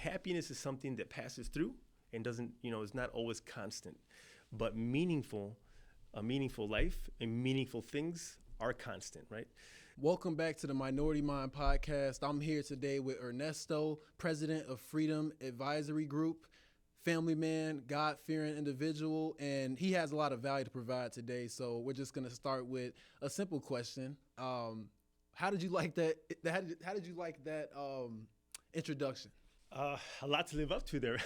happiness is something that passes through and doesn't, is not always constant. But a meaningful life and meaningful things are constant, right? Welcome back to the Minority Mind Podcast. I'm here today with Ernesto, president of Freedom Advisory Group, family man, God-fearing individual, and he has a lot of value to provide today. So we're just going to start with a simple question. How did you like that? How did you like that introduction? A lot to live up to there.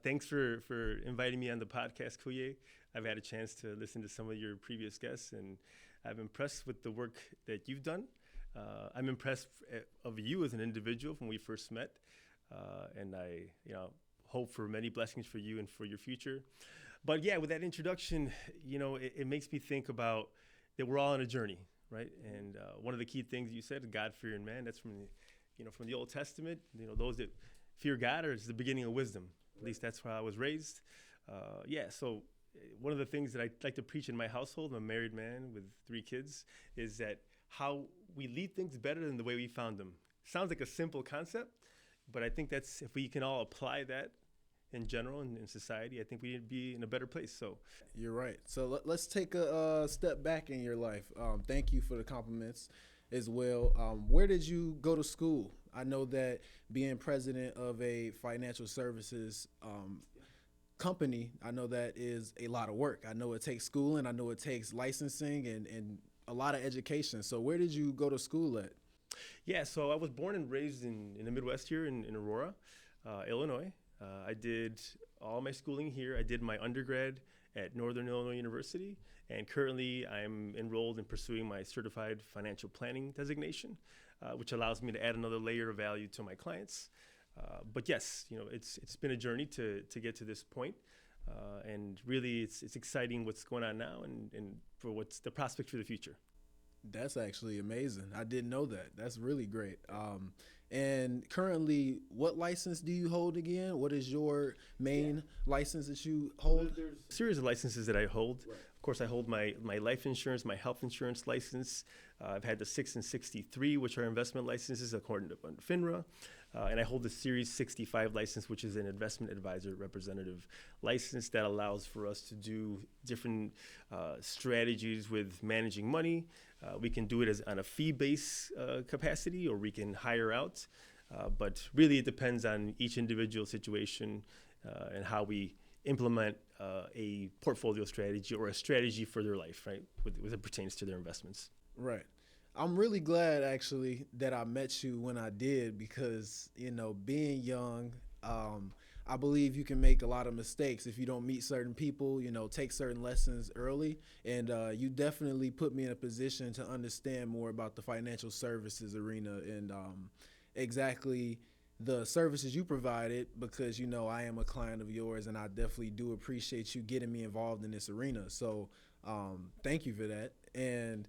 Thanks for inviting me on the podcast, Kuye. I've had a chance to listen to some of your previous guests, and I'm impressed with the work that you've done. I'm impressed of you as an individual when we first met, and I, hope for many blessings for you and for your future. But yeah, with that introduction, it makes me think about that we're all on a journey, right? And one of the key things you said, God-fearing man, that's from the Old Testament. Those that fear God is the beginning of wisdom. At least that's how I was raised. So one of the things that I like to preach in my household, I'm a married man with 3 kids, is that how we leave things better than the way we found them. Sounds like a simple concept, but I think that's, if we can all apply that in general in society, I think we'd be in a better place. So you're right. So let's take a step back in your life. Thank you for the compliments as well. Where did you go to school? I know that being president of a financial services company, I know that is a lot of work. I know it takes schooling. I know it takes licensing and a lot of education. So where did you go to school at? Yeah, so I was born and raised in the Midwest here in Aurora, Illinois. I did all my schooling here. I did my undergrad at Northern Illinois University, and currently I'm enrolled in pursuing my certified financial planning designation, which allows me to add another layer of value to my clients. But yes, it's been a journey to get to this point, and really it's exciting what's going on now and for what's the prospect for the future. That's actually amazing. I didn't know that. That's really great. And currently, what license do you hold again? What is your main license that you hold? There's a series of licenses that I hold. Right. Of course, I hold my life insurance, my health insurance license. I've had the 6 and 63, which are investment licenses according to FINRA. And I hold the Series 65 license, which is an investment advisor representative license that allows for us to do different strategies with managing money. We can do it on a fee-based capacity, or we can hire out. But really, it depends on each individual situation and how we implement a portfolio strategy or a strategy for their life, right, as it pertains to their investments. Right. I'm really glad, actually, that I met you when I did, because, being young, I believe you can make a lot of mistakes if you don't meet certain people, take certain lessons early. And you definitely put me in a position to understand more about the financial services arena and exactly the services you provided, because, I am a client of yours, and I definitely do appreciate you getting me involved in this arena. So thank you for that. And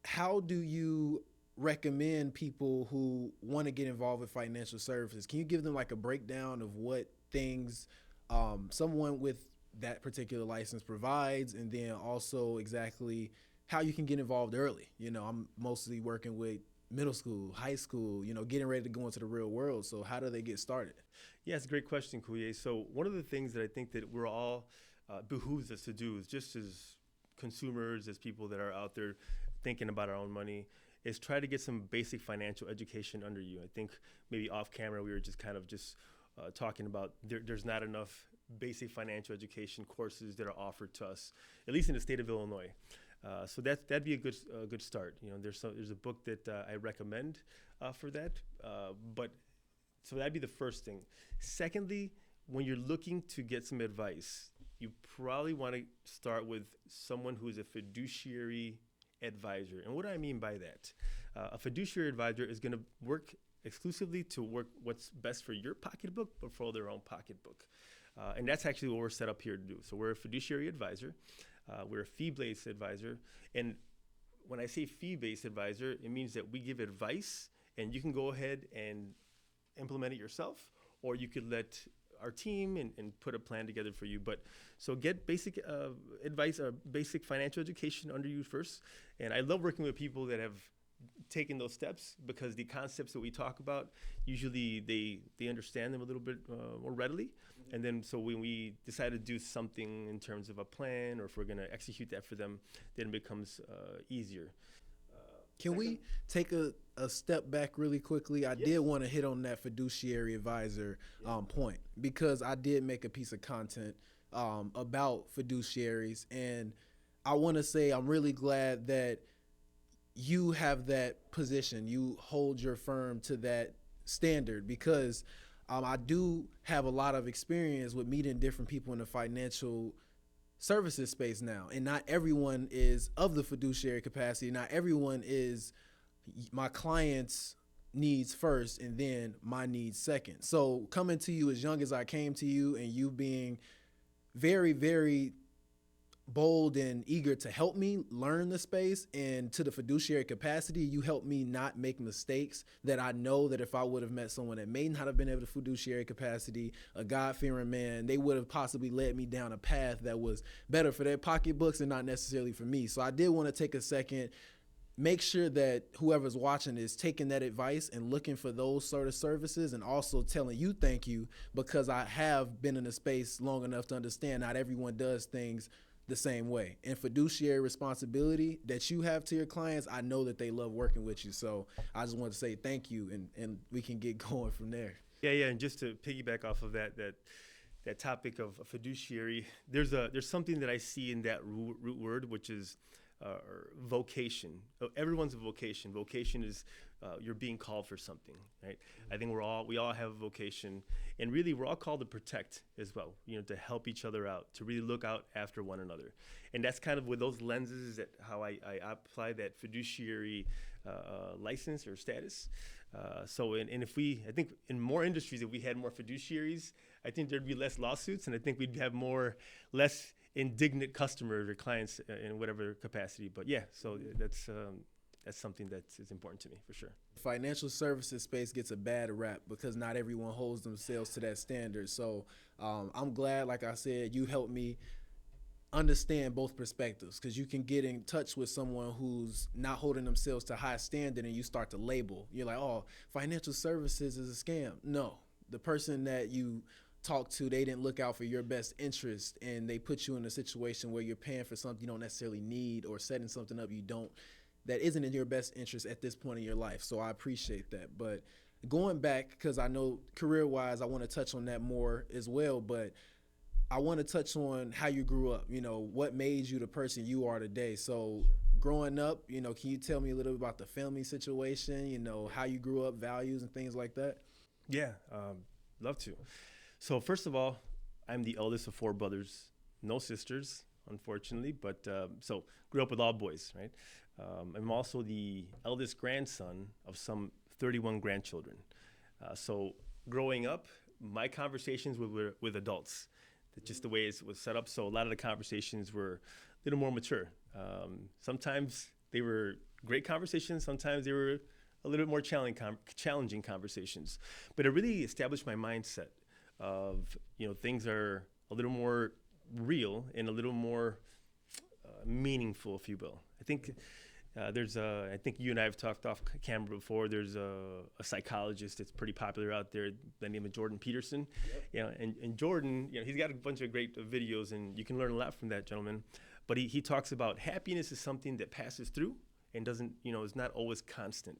how do you recommend people who want to get involved with financial services? Can you give them like a breakdown of what things someone with that particular license provides, and then also exactly how you can get involved early? I'm mostly working with middle school, high school, getting ready to go into the real world. So how do they get started? Yeah, it's a great question, Kuye. So one of the things that I think that we're all behooves us to do is, just as consumers, as people that are out there thinking about our own money, is try to get some basic financial education under you. I think maybe off camera we were just kind of talking about there's not enough basic financial education courses that are offered to us, at least in the state of Illinois. So that'd be a good start. There's a book that I recommend for that. So that'd be the first thing. Secondly, when you're looking to get some advice, you probably want to start with someone who's a fiduciary advisor. And what do I mean by that? A fiduciary advisor is going to work exclusively to work what's best for your pocketbook, but for their own pocketbook. And that's actually what we're set up here to do. So we're a fiduciary advisor. We're a fee-based advisor. And when I say fee-based advisor, it means that we give advice, and you can go ahead and implement it yourself, or you could let our team and put a plan together for you. But so get basic advice or basic financial education under you first. And I love working with people that have taking those steps, because the concepts that we talk about, usually they understand them a little bit more readily. And then so when we decide to do something in terms of a plan, or if we're going to execute that for them, then it becomes easier. Can we take a step back really quickly? I did want to hit on that fiduciary advisor point, because I did make a piece of content about fiduciaries, and I want to say I'm really glad that you have that position. You hold your firm to that standard, because I do have a lot of experience with meeting different people in the financial services space now, and not everyone is of the fiduciary capacity. Not everyone is my client's needs first and then my needs second. So coming to you as young as I came to you, and you being very, very bold and eager to help me learn the space, and to the fiduciary capacity, you helped me not make mistakes that I know that if I would have met someone that may not have been able to fiduciary capacity, a God-fearing man, they would have possibly led me down a path that was better for their pocketbooks and not necessarily for me. So I did want to take a second, make sure that whoever's watching is taking that advice and looking for those sort of services, and also telling you thank you, because I have been in the space long enough to understand not everyone does things the same way. And fiduciary responsibility that you have to your clients, I know that they love working with you. So I just want to say thank you, and we can get going from there. Yeah, and just to piggyback off of that topic of a fiduciary, there's something that I see in that root word, which is vocation. Everyone's a vocation. Vocation is you're being called for something, right? I think we all have a vocation, and really we're all called to protect as well, to help each other out, to really look out after one another. And that's kind of with those lenses that how I apply that fiduciary license or status. I think in more industries, if we had more fiduciaries, I think there'd be less lawsuits, and I think we'd have less indignant customers or clients in whatever capacity. But yeah, so that's something that is important to me for sure. Financial services space gets a bad rap because not everyone holds themselves to that standard. So I'm glad, like I said, you helped me understand both perspectives, because you can get in touch with someone who's not holding themselves to high standard, and you start to label. You're like, oh, financial services is a scam. No, the person that you talk to, they didn't look out for your best interest, and they put you in a situation where you're paying for something you don't necessarily need, or setting something up that isn't in your best interest at this point in your life. So I appreciate that. But going back, because I know career-wise, I want to touch on that more as well, but I want to touch on how you grew up, what made you the person you are today. So growing up, can you tell me a little bit about the family situation, how you grew up, values and things like that? Yeah, love to. So first of all, I'm the eldest of 4 brothers, no sisters, unfortunately, but so grew up with all boys, right? I'm also the eldest grandson of some 31 grandchildren. So growing up, my conversations were with adults. That's just the way it was set up. So a lot of the conversations were a little more mature. Sometimes they were great conversations. Sometimes they were a little bit more challenging conversations. But it really established my mindset of, things are a little more real and a little more meaningful, if you will. I think I think you and I have talked off camera before. There's a psychologist that's pretty popular out there, the name of Jordan Peterson. Yep. And Jordan, he's got a bunch of great videos, and you can learn a lot from that gentleman. But he talks about happiness is something that passes through and doesn't, is not always constant.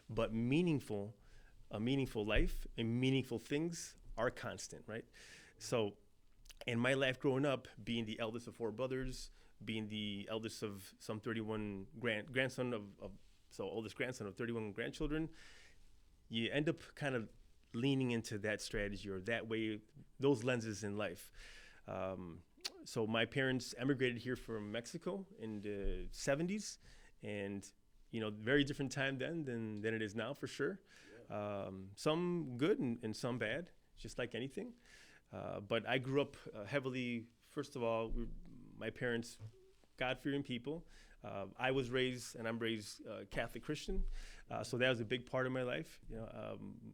But a meaningful life and meaningful things are constant, right? So in my life growing up, being the eldest of 4 brothers, being the eldest of some 31 oldest grandson of 31 grandchildren, you end up kind of leaning into that strategy or that way, those lenses in life. So my parents emigrated here from Mexico in the 70s, and very different time then than it is now, for sure. Yeah. Some good and some bad, just like anything. But I grew up heavily. First of all, my parents, God-fearing people. I'm raised Catholic Christian, so that was a big part of my life.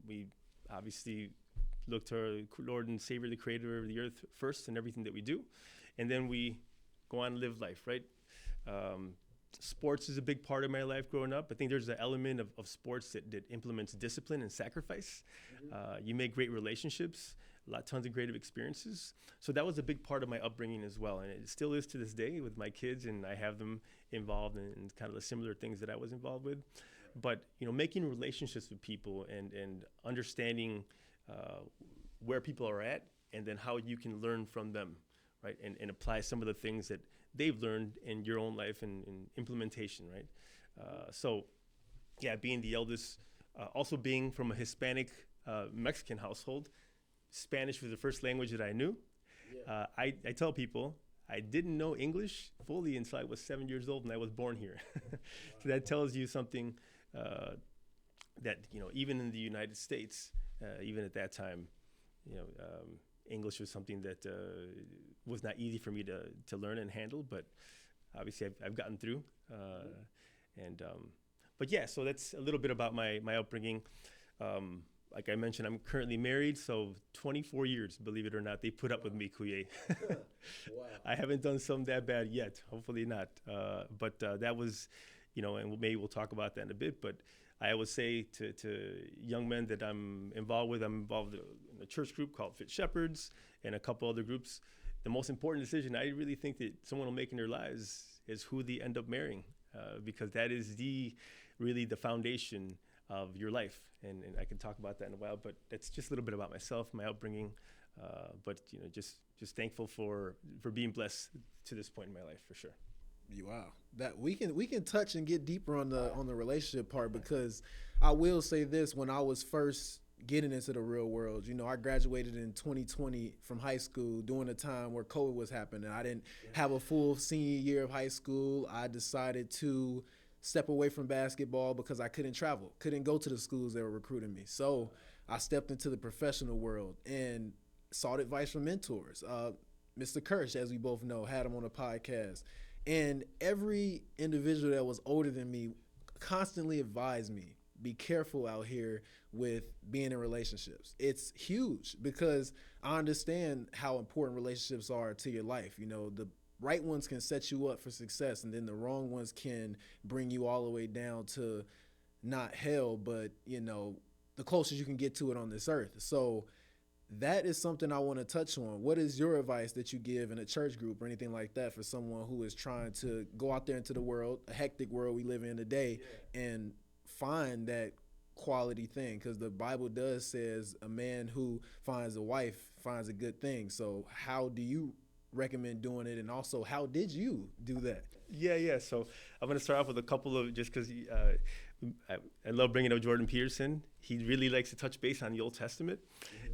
We obviously look to our Lord and Savior, the Creator of the earth, first in everything that we do, and then we go on and live life, right? sports is a big part of my life growing up. I think there's an element of sports that implements discipline and sacrifice. You make great relationships, tons of creative experiences. So that was a big part of my upbringing as well. And it still is to this day with my kids, and I have them involved in kind of the similar things that I was involved with. But, making relationships with people and understanding where people are at, and then how you can learn from them, right? And apply some of the things that they've learned in your own life and implementation, right? So, yeah, being the eldest, also being from a Hispanic Mexican household, Spanish was the first language that I knew. Yeah. I tell people I didn't know English fully until I was 7 years old, and I was born here. So that tells you something that, even in the United States, even at that time, English was something that was not easy for me to learn and handle, but obviously I've gotten through. But yeah, so that's a little bit about my upbringing. Like I mentioned, I'm currently married, so 24 years, believe it or not, they put up with me, Kuye. Wow. I haven't done something that bad yet, hopefully not. But that was, and maybe we'll talk about that in a bit, but I always say to young men that I'm involved in a church group called Fit Shepherds and a couple other groups. The most important decision I really think that someone will make in their lives is who they end up marrying, because that is really the foundation of your life. And I can talk about that in a while, but that's just a little bit about myself, my upbringing. But just thankful for being blessed to this point in my life, for sure. Wow, that we can touch and get deeper on the relationship part, because I will say this: when I was first getting into the real world, I graduated in 2020 from high school during a time where COVID was happening. I didn't have a full senior year of high school. I decided to step away from basketball because I couldn't travel, couldn't go to the schools that were recruiting me. So I stepped into the professional world and sought advice from mentors. Mr. Kirsch, as we both know, had him on a podcast. And every individual that was older than me constantly advised me, be careful out here with being in relationships. It's huge, because I understand how important relationships are to your life. The right ones can set you up for success, and then the wrong ones can bring you all the way down to not hell, but, the closest you can get to it on this earth. So that is something I want to touch on. What is your advice that you give in a church group or anything like that for someone who is trying to go out there into the world, a hectic world we live in today, and find that quality thing? Because the Bible does says a man who finds a wife finds a good thing. So how do you recommend doing it? And also, how did you do that? Yeah. So I'm going to start off with a couple of, just because I love bringing up Jordan Peterson. He really likes to touch base on the Old Testament.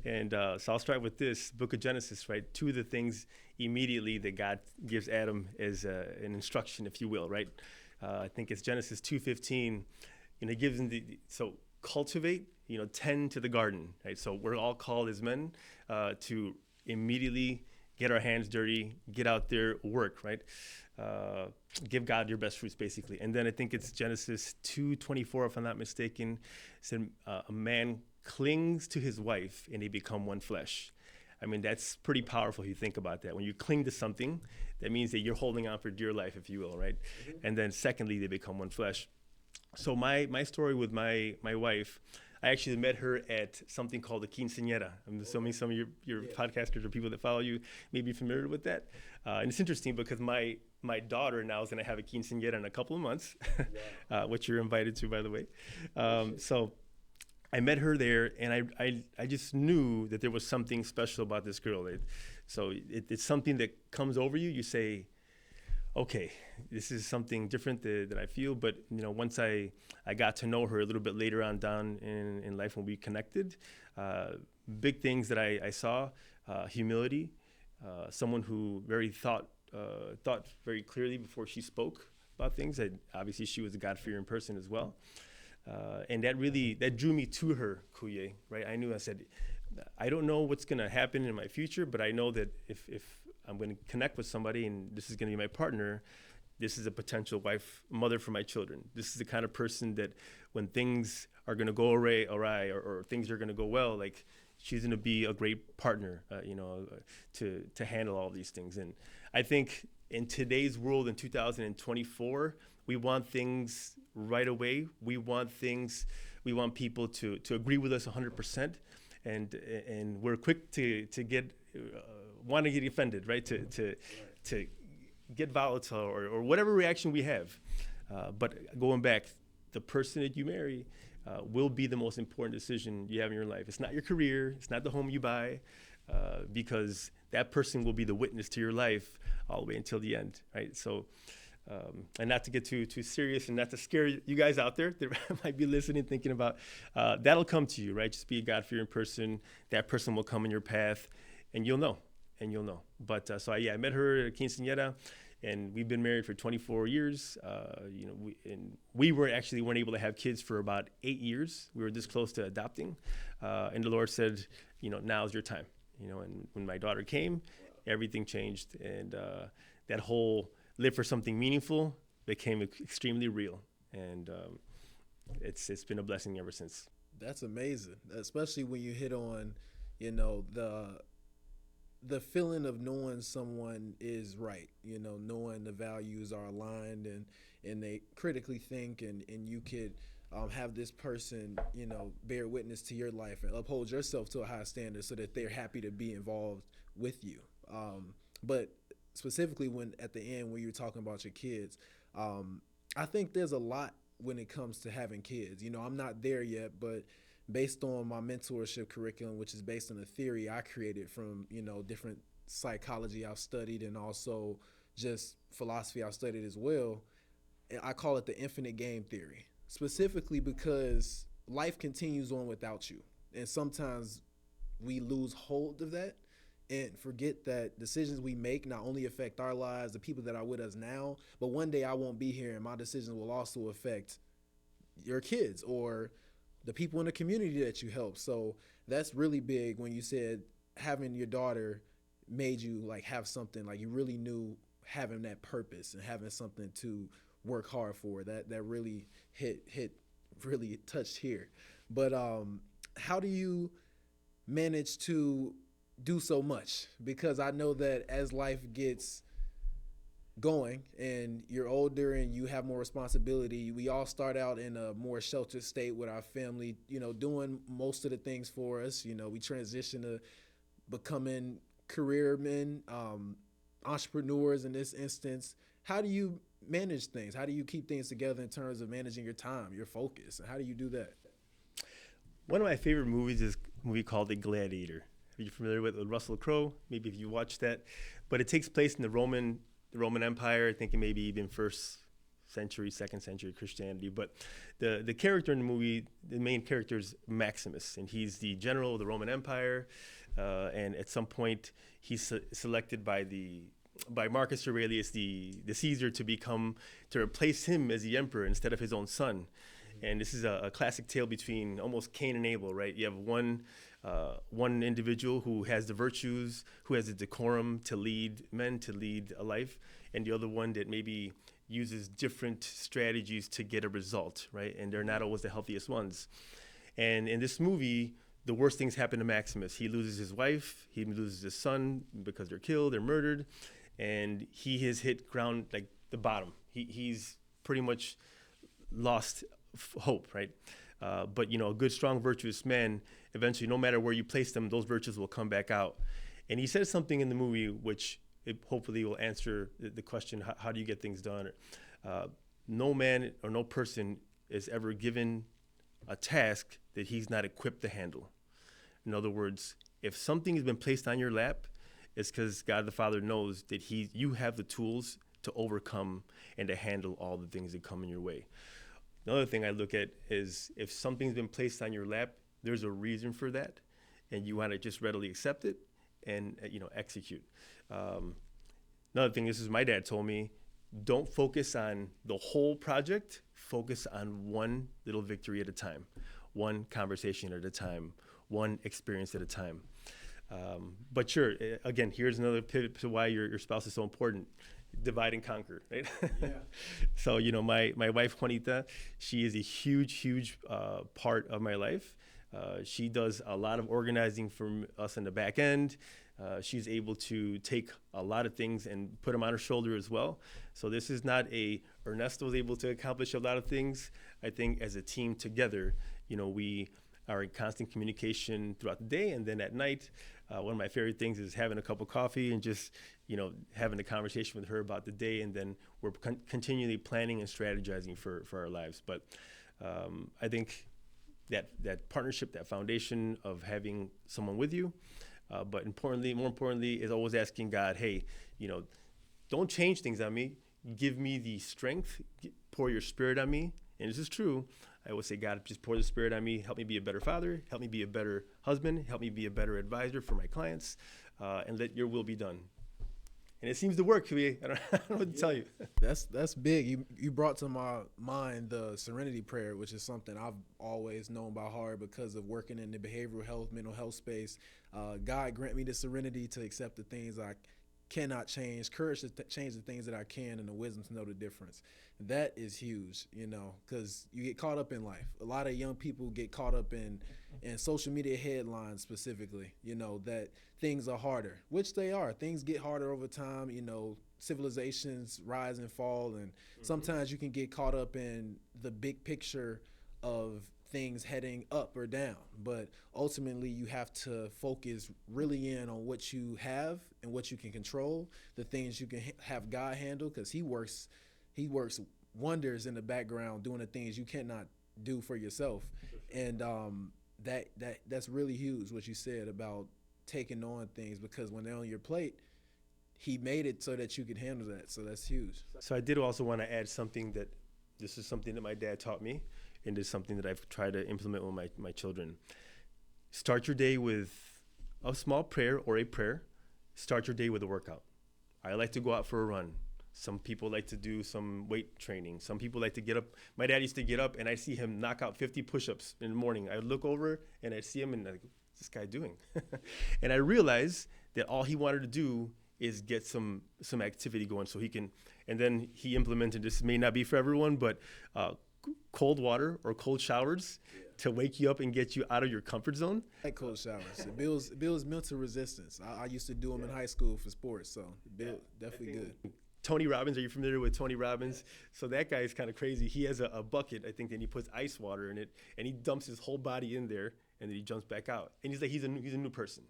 And so I'll start with this book of Genesis, right? Two of the things immediately that God gives Adam as an instruction, if you will, right? I think it's Genesis 2:15. He gives him so cultivate, tend to the garden, right? So we're all called as men to immediately get our hands dirty, get out there, work, right? Give God your best fruits, basically. And then I think it's Genesis 2:24, if I'm not mistaken. It said, a man clings to his wife and they become one flesh. I mean, that's pretty powerful if you think about that. When you cling to something, that means that you're holding on for dear life, if you will, right? Mm-hmm. And then secondly, they become one flesh. So my story with my wife, I actually met her at something called a quinceañera. I'm assuming some of your podcasters or people that follow you may be familiar with that. And it's interesting because my daughter now is going to have a quinceañera in a couple of months, which you're invited to, by the way. So I met her there, and I just knew that there was something special about this girl. It's something that comes over you. You say, okay, this is something different that I feel. But once I got to know her a little bit later on down in life when we connected, big things that I saw: humility, someone who thought very clearly before she spoke about things. And obviously, she was a God-fearing person as well. And that drew me to her, Kuye, right? I said, I don't know what's going to happen in my future, but I know that if I'm going to connect with somebody and this is going to be my partner, this is a potential wife, mother for my children. This is the kind of person that when things are going to go awry or things are going to go well, like she's going to be a great partner, to handle all these things. And I think in today's world in 2024, We want things right away. We want people to agree with us 100%, and we're quick to get want to get offended, right? To get volatile or whatever reaction we have. But going back, the person that you marry will be the most important decision you have in your life. It's not your career. It's not the home you buy, because that person will be the witness to your life all the way until the end, right? So, and not to get too serious and not to scare you guys out there that might be listening, thinking about, that'll come to you, right? Just be a God-fearing person. That person will come in your path, and you'll know. But I met her at Quinceañera, and we've been married for 24 years. We weren't able to have kids for about 8 years. We were this close to adopting, and the Lord said, now's your time. And when my daughter came, everything changed, and that whole live for something meaningful became extremely real, and it's been a blessing ever since. That's amazing, especially when you hit on, the feeling of knowing someone is right, knowing the values are aligned and they critically think, and you could have this person, bear witness to your life and uphold yourself to a high standard so that they're happy to be involved with you. But specifically when at the end when you're talking about your kids, I think there's a lot when it comes to having kids. I'm not there yet, but based on my mentorship curriculum, which is based on a theory I created from, different psychology I've studied and also just philosophy I've studied as well, I call it the infinite game theory, specifically because life continues on without you. And sometimes we lose hold of that and forget that decisions we make not only affect our lives, the people that are with us now, but one day I won't be here and my decisions will also affect your kids or the people in the community that you help. So that's really big when you said having your daughter made you have something, you really knew having that purpose and having something to work hard for. That really really touched here. But how do you manage to do so much? Because I know that as life gets going and you're older and you have more responsibility, we all start out in a more sheltered state with our family, doing most of the things for us. We transition to becoming career men, entrepreneurs in this instance. How do you manage things? How do you keep things together in terms of managing your time, your focus? And how do you do that? One of my favorite movies is a movie called The Gladiator. Are you familiar with Russell Crowe? Maybe if you watched that. But it takes place in the Roman Empire, I think maybe even first century, second century Christianity. But the character in the movie, the main character is Maximus, and he's the general of the Roman Empire. And at some point, he's selected by Marcus Aurelius, the Caesar, to replace him as the emperor instead of his own son. And this is a classic tale between almost Cain and Abel, right? You have one individual who has the virtues, who has the decorum to lead a life, and the other one that maybe uses different strategies to get a result, right? And they're not always the healthiest ones. And in this movie, the worst things happen to Maximus. He loses his wife, he loses his son because they're killed, they're murdered, and he has hit ground like the bottom. He's pretty much lost hope, right? But a good, strong, virtuous man, eventually, no matter where you place them, those virtues will come back out. And he says something in the movie which hopefully will answer the question, how do you get things done? No man or no person is ever given a task that he's not equipped to handle. In other words, if something has been placed on your lap, it's because God the Father knows that you have the tools to overcome and to handle all the things that come in your way. Another thing I look at is if something's been placed on your lap, there's a reason for that, and you want to just readily accept it and execute. Another thing, this is my dad told me, don't focus on the whole project, focus on one little victory at a time, one conversation at a time, one experience at a time. But sure, again, here's another pivot to why your spouse is so important. Divide and conquer, right? Yeah. So, my wife, Juanita, she is a huge part of my life. She does a lot of organizing for us in the back end. She's able to take a lot of things and put them on her shoulder as well. So this is not Ernesto was able to accomplish a lot of things. I think as a team together, we are in constant communication throughout the day, and then at night, one of my favorite things is having a cup of coffee and just having a conversation with her about the day, and then we're continually planning and strategizing for our lives. But I think that partnership, that foundation of having someone with you, but more importantly, is always asking God, hey, don't change things on me. Give me the strength, pour your spirit on me. And this is true. I always say, God, just pour the spirit on me. Help me be a better father. Help me be a better husband. Help me be a better advisor for my clients. And let your will be done. And it seems to work, Kuye. I don't know what to tell you. That's big. You brought to my mind the Serenity Prayer, which is something I've always known by heart because of working in the behavioral health, mental health space. God grant me the serenity to accept the things I cannot change, courage to change the things that I can, and the wisdom to know the difference. That is huge, because you get caught up in life. A lot of young people get caught up in social media headlines specifically, that things are harder, which they are. Things get harder over time, civilizations rise and fall, and sometimes you can get caught up in the big picture of things heading up or down. But ultimately, you have to focus really in on what you have and what you can control, the things you can have God handle, because He works wonders in the background doing the things you cannot do for yourself. And that's really huge what you said about taking on things, because when they're on your plate, He made it so that you can handle that. So that's huge. So I did also want to add something that this is something that my dad taught me, and it's something that I've tried to implement with my children. Start your day with a small prayer or a prayer. Start your day with a workout. I like to go out for a run. Some people like to do some weight training. Some people like to get up. My dad used to get up, and I see him knock out 50 push-ups in the morning. I would look over, and I'd see him, and like, what's this guy doing? And I realized that all he wanted to do is get some activity going so he can, and then he implemented, this may not be for everyone, but cold water or cold showers to wake you up and get you out of your comfort zone. I like cold showers. It builds mental resistance. I used to do them in high school for sports, so definitely good. Tony Robbins, are you familiar with Tony Robbins? So that guy is kind of crazy. He has a bucket, I think, and he puts ice water in it, and he dumps his whole body in there, and then he jumps back out. And he's like, he's a new person,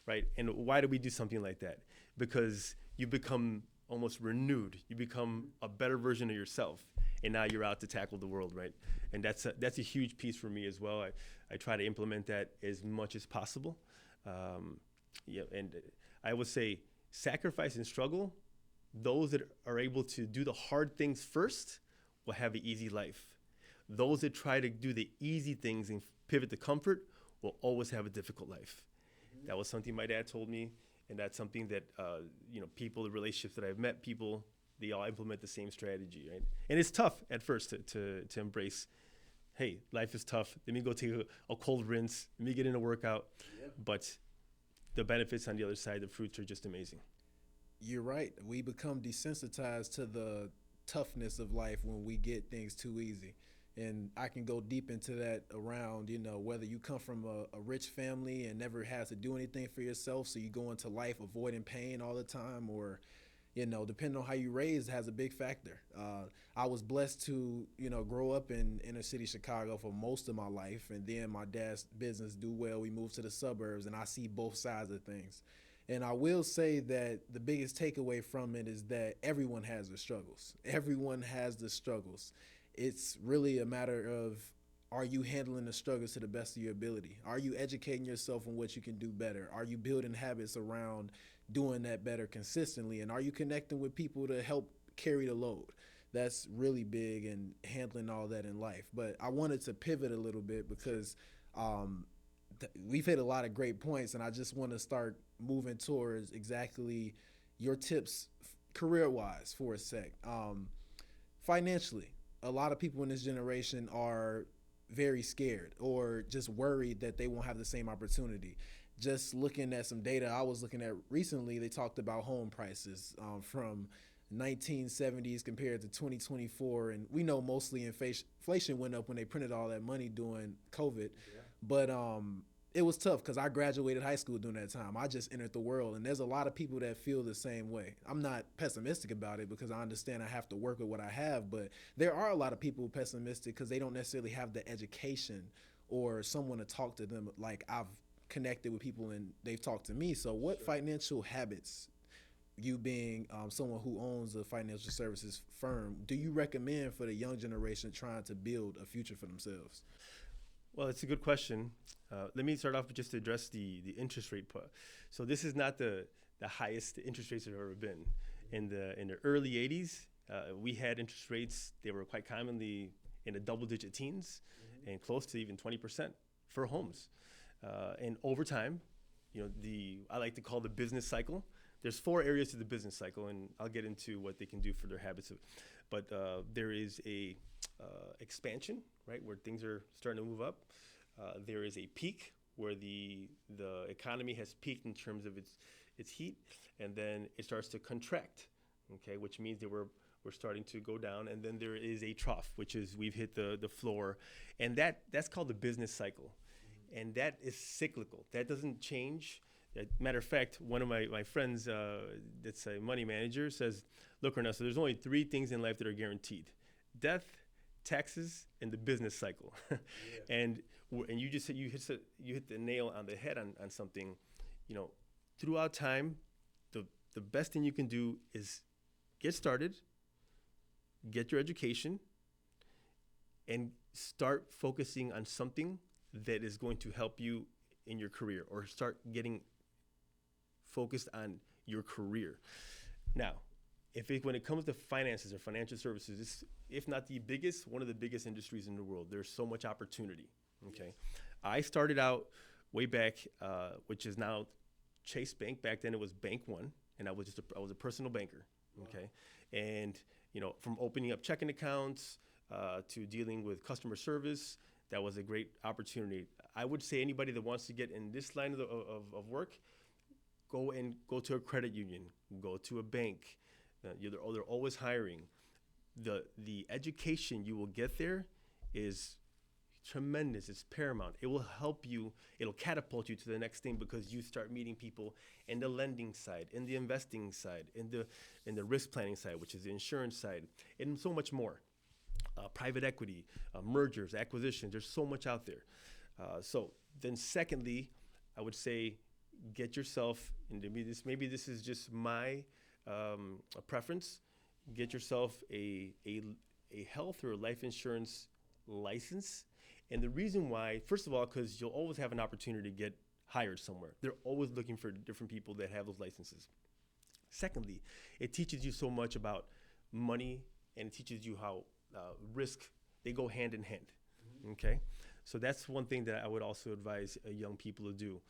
right? And why do we do something like that? Because you become almost renewed. You become a better version of yourself, and now you're out to tackle the world, right? And that's a huge piece for me as well. I try to implement that as much as possible. And I would say sacrifice and struggle, those that are able to do the hard things first will have an easy life. Those that try to do the easy things and pivot to comfort will always have a difficult life. Mm-hmm. That was something my dad told me, and that's something that people, the relationships that I've met, people, they all implement the same strategy, right? And it's tough at first to embrace, hey, life is tough. Let me go take a cold rinse. Let me get in a workout. Yep. But the benefits on the other side, the fruits are just amazing. You're right. We become desensitized to the toughness of life when we get things too easy. And I can go deep into that around, whether you come from a rich family and never had to do anything for yourself, so you go into life avoiding pain all the time, or, depending on how you raised has a big factor. I was blessed to, grow up in inner city Chicago for most of my life, and then my dad's business do well. We moved to the suburbs, and I see both sides of things. And I will say that the biggest takeaway from it is that everyone has the struggles. Everyone has the struggles. It's really a matter of, are you handling the struggles to the best of your ability? Are you educating yourself on what you can do better? Are you building habits around doing that better consistently? And are you connecting with people to help carry the load? That's really big in handling all that in life. But I wanted to pivot a little bit because we've hit a lot of great points, and I just want to start moving towards exactly your tips career-wise for a sec. Financially, a lot of people in this generation are very scared or just worried that they won't have the same opportunity. Just looking at some data I was looking at recently, they talked about home prices from 1970s compared to 2024, and we know mostly inflation went up when they printed all that money during COVID. But it was tough because I graduated high school during that time. I just entered the world, and there's a lot of people that feel the same way. I'm not pessimistic about it because I understand I have to work with what I have, but there are a lot of people pessimistic because they don't necessarily have the education or someone to talk to them like I've connected with people and they've talked to me. So what financial habits, you being someone who owns a financial services firm, do you recommend for the young generation trying to build a future for themselves? Well, it's a good question. Let me start off with just to address the interest rate part. So this is not the highest interest rates have ever been. In the early 80s, we had interest rates. They were quite commonly in the double-digit teens, and close to even 20% for homes. And over time, I like to call the business cycle. There's 4 areas to the business cycle, and I'll get into what they can do for their habits. But there is a expansion, right, where things are starting to move up. There is a peak where the economy has peaked in terms of its heat, and then it starts to contract, okay, which means that we're starting to go down. And then there is a trough, which is we've hit the floor, and that's called the business cycle, and that is cyclical. That doesn't change. Matter of fact, one of my friends that's a money manager says, look, Ernesto, there's only 3 things in life that are guaranteed: death, taxes, and the business cycle. Yeah. and you just said you hit the nail on the head on something. Throughout time, the best thing you can do is get started, get your education, and start focusing on something that is going to help you in your career, or start getting focused on your career. Now, when it comes to finances or financial services, it's, if not the biggest, one of the biggest industries in the world. There's so much opportunity. Okay, I started out way back, which is now Chase Bank. Back then it was Bank One, and I was a personal banker. Okay, and from opening up checking accounts to dealing with customer service, that was a great opportunity. I would say anybody that wants to get in this line of work, go to a credit union, go to a bank. They're always hiring. The education you will get there is tremendous. It's paramount. It will help you. It'll catapult you to the next thing, because you start meeting people in the lending side, in the investing side, in the risk planning side, which is the insurance side, and so much more. Private equity, mergers, acquisitions. There's so much out there. So then, secondly, I would say get yourself, and maybe this is just my a preference. Get yourself a health or life insurance license. And the reason why, first of all, because you'll always have an opportunity to get hired somewhere. They're always looking for different people that have those licenses. Secondly, it teaches you so much about money, and it teaches you how risk, they go hand in hand. Okay, so that's one thing that I would also advise young people to do.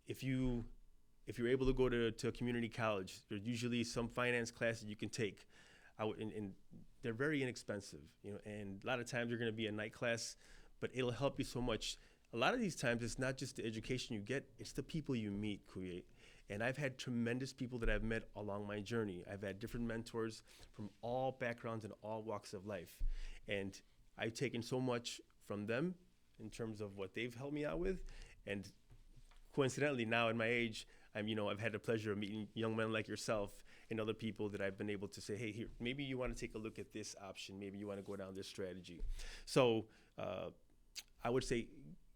If you're able to go to a community college, there's usually some finance classes you can take. And they're very inexpensive, and a lot of times they're going to be a night class, but it'll help you so much. A lot of these times, it's not just the education you get, it's the people you meet, Kuye. And I've had tremendous people that I've met along my journey. I've had different mentors from all backgrounds and all walks of life. And I've taken so much from them in terms of what they've helped me out with. And coincidentally, now in my age, I've had the pleasure of meeting young men like yourself and other people that I've been able to say, hey, here, maybe you want to take a look at this option. Maybe you want to go down this strategy. So I would say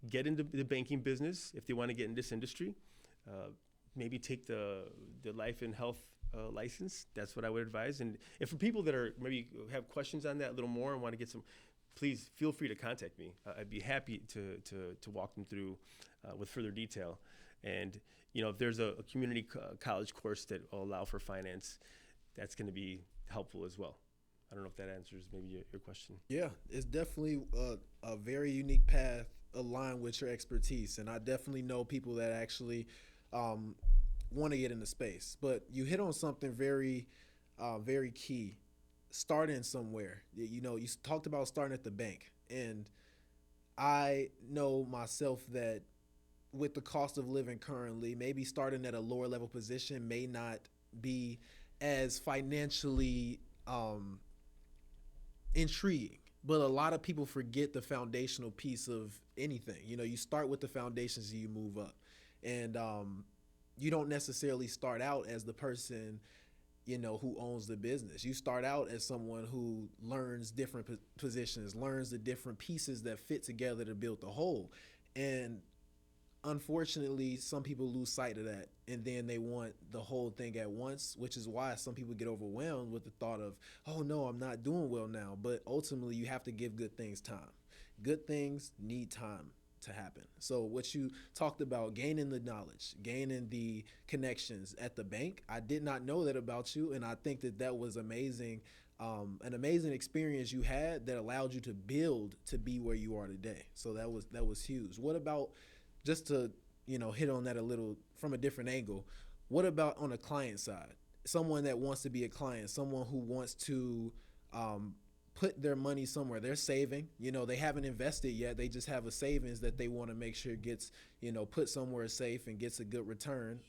get into the banking business if they want to get in this industry. Maybe take the life and health license. That's what I would advise. And if for people that are maybe have questions on that a little more and want to get some, please feel free to contact me. I'd be happy to walk them through with further detail. And if there's a community college course that will allow for finance, that's going to be helpful as well. I don't know if that answers maybe your question. Yeah, it's definitely a very unique path aligned with your expertise. And I definitely know people that actually want to get into space. But you hit on something very, very key, starting somewhere. You talked about starting at the bank. And I know myself that with the cost of living currently, maybe starting at a lower level position may not be as financially intriguing. But a lot of people forget the foundational piece of anything. You know, you start with the foundations and you move up. And you don't necessarily start out as the person, you know, who owns the business. You start out as someone who learns different positions, learns the different pieces that fit together to build the whole. And unfortunately, some people lose sight of that, and then they want the whole thing at once, which is why some people get overwhelmed with the thought of, oh no, I'm not doing well now. But ultimately, you have to give good things time. Good things need time to happen. So what you talked about, gaining the knowledge, gaining the connections at the bank, I did not know that about you, and I think that that was amazing. An amazing experience you had that allowed you to build to be where you are today. So that was huge. What about, just to, you know, hit on that a little from a different angle, what about on a client side? Someone that wants to be a client, someone who wants to put their money somewhere. They're saving, you know, they haven't invested yet. They just have a savings that they want to make sure gets, you know, put somewhere safe and gets a good return.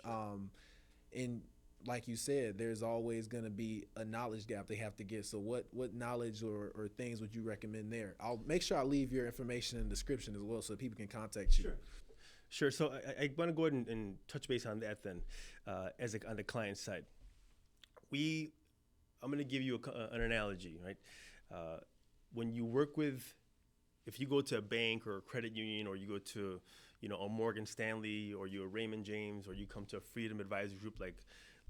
And like you said, there's always going to be a knowledge gap they have to get. So what knowledge or things would you recommend there? I'll make sure I leave your information in the description as well so people can contact you. Sure. So I want to go ahead and touch base on that then, on the client side. I'm going to give you an analogy, right? When you work with, if you go to a bank or a credit union, or you go to, you know, a Morgan Stanley, or you're a Raymond James, or you come to a Freedom Advisory Group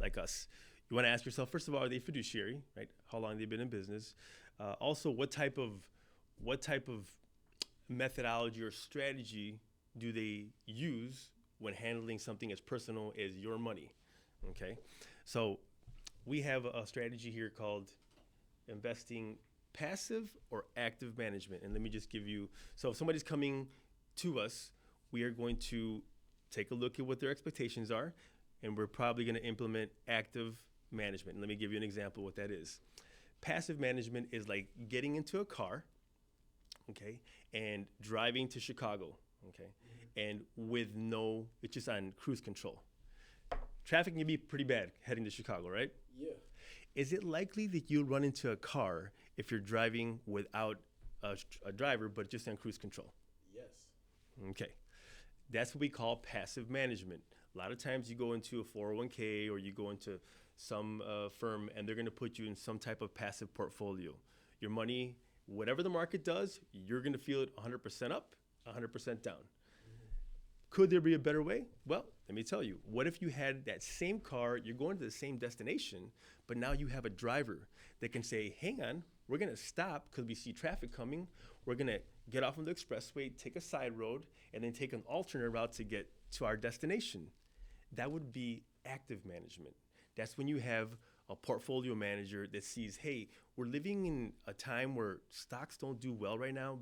like us, you want to ask yourself, first of all, are they fiduciary, right? How long they've been in business? Also, what type of methodology or strategy do they use when handling something as personal as your money? Okay, so we have a strategy here called investing passive or active management. And let me just give you, so if somebody's coming to us, we are going to take a look at what their expectations are, and we're probably going to implement active management. And let me give you an example of what that is. Passive management is like getting into a car, okay, and driving to Chicago, okay, and it's just on cruise control. Traffic can be pretty bad heading to Chicago, right? Yeah. Is it likely that you'll run into a car if you're driving without a driver, but just on cruise control? Yes. Okay. That's what we call passive management. A lot of times you go into a 401k, or you go into some firm, and they're going to put you in some type of passive portfolio. Your money, whatever the market does, you're going to feel it 100% up, 100% down. Could there be a better way? Well, let me tell you. What if you had that same car, you're going to the same destination, but now you have a driver that can say, hang on, we're going to stop because we see traffic coming. We're going to get off on the expressway, take a side road, and then take an alternate route to get to our destination. That would be active management. That's when you have a portfolio manager that sees, hey, we're living in a time where stocks don't do well right now,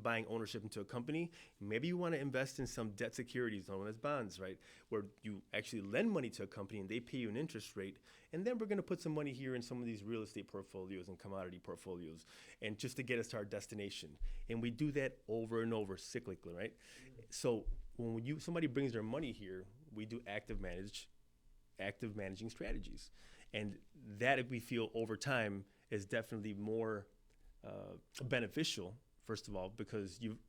buying ownership into a company. Maybe you want to invest in some debt securities known as bonds, right? Where you actually lend money to a company and they pay you an interest rate. And then we're going to put some money here in some of these real estate portfolios and commodity portfolios, and just to get us to our destination. And we do that over and over cyclically, right? So when somebody brings their money here, we do active managing strategies. And that, we feel over time, is definitely more beneficial, first of all, because you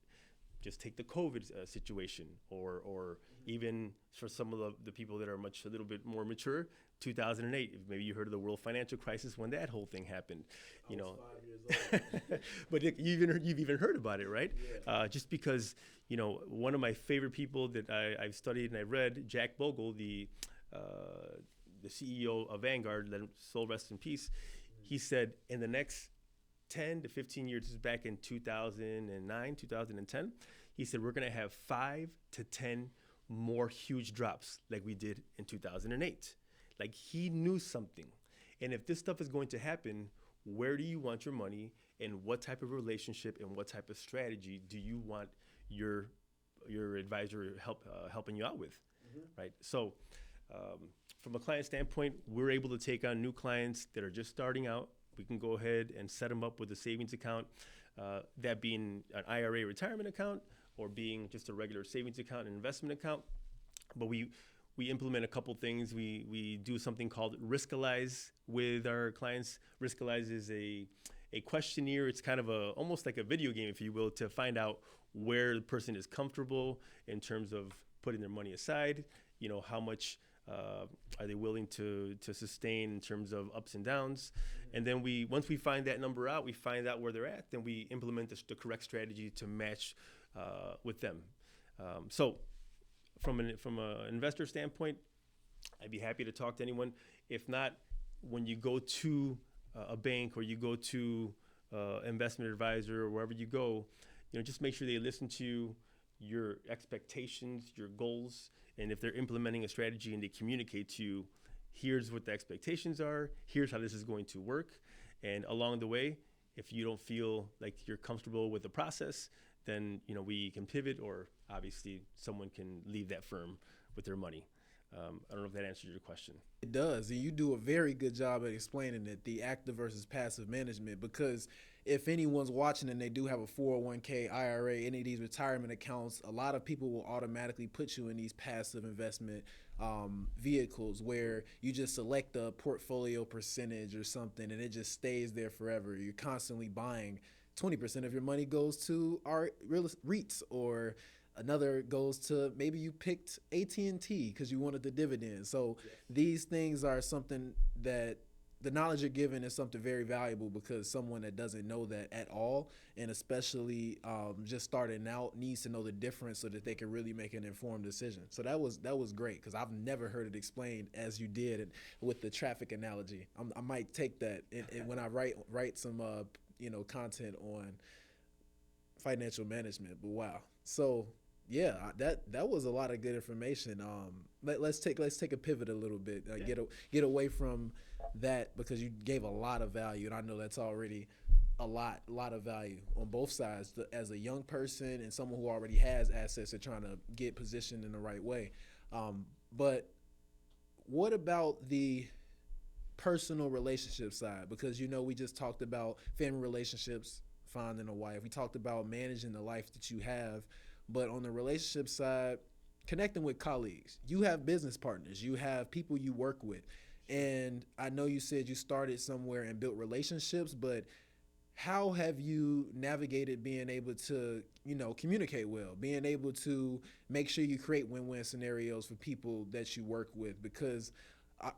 just take the COVID situation, or even for some of the people that are a little bit more mature, 2008, maybe you heard of the world financial crisis when that whole thing happened. I was 5 years old. But you've even heard about it, right? Yeah. Just because, you know, one of my favorite people that I've studied and I read, Jack Bogle, the CEO of Vanguard, let him soul rest in peace, he said in the next 10 to 15 years, this is back in 2009, 2010, he said we're going to have 5 to 10 more huge drops like we did in 2008. Like, he knew something. And if this stuff is going to happen, where do you want your money, and what type of relationship and what type of strategy do you want your advisor helping you out with, right? So from a client standpoint, we're able to take on new clients that are just starting out. We can go ahead and set them up with a savings account, that being an IRA retirement account, or being just a regular savings account and investment account. But we implement a couple things. We do something called Riskalyze with our clients. Riskalyze is a a questionnaire. It's kind of almost like a video game, if you will, to find out where the person is comfortable in terms of putting their money aside. How much are they willing to sustain in terms of ups and downs. And then once we find that number out, we find out where they're at, then we implement the correct strategy to match with them. So from an investor standpoint, I'd be happy to talk to anyone. If not, when you go to a bank or you go to investment advisor or wherever you go, just make sure they listen to your expectations, your goals, and if they're implementing a strategy and they communicate to you, here's what the expectations are, here's how this is going to work. And along the way, if you don't feel like you're comfortable with the process, then we can pivot, or obviously someone can leave that firm with their money. I don't know if that answers your question. It does, and you do a very good job at explaining it, the active versus passive management, because if anyone's watching and they do have a 401k, IRA, any of these retirement accounts, a lot of people will automatically put you in these passive investment vehicles where you just select a portfolio percentage or something and it just stays there forever. You're constantly buying. 20% of your money goes to REITs, or another goes to, maybe you picked AT&T because you wanted the dividend. So these things are something that the knowledge you're given is something very valuable, because someone that doesn't know that at all, and especially just starting out, needs to know the difference so that they can really make an informed decision. So that was great, because I've never heard it explained as you did, and with the traffic analogy. I might take that and when I write some content on financial management. But wow. So yeah, that was a lot of good information. Let's take a pivot a little bit. Get away from that, because you gave a lot of value, and I know that's already a lot of value on both sides. As a young person and someone who already has assets and trying to get positioned in the right way. But what about the personal relationship side? Because we just talked about family relationships, finding a wife. We talked about managing the life that you have. But on the relationship side, connecting with colleagues, you have business partners, you have people you work with. And I know you said you started somewhere and built relationships, but how have you navigated being able to, communicate well, being able to make sure you create win-win scenarios for people that you work with? Because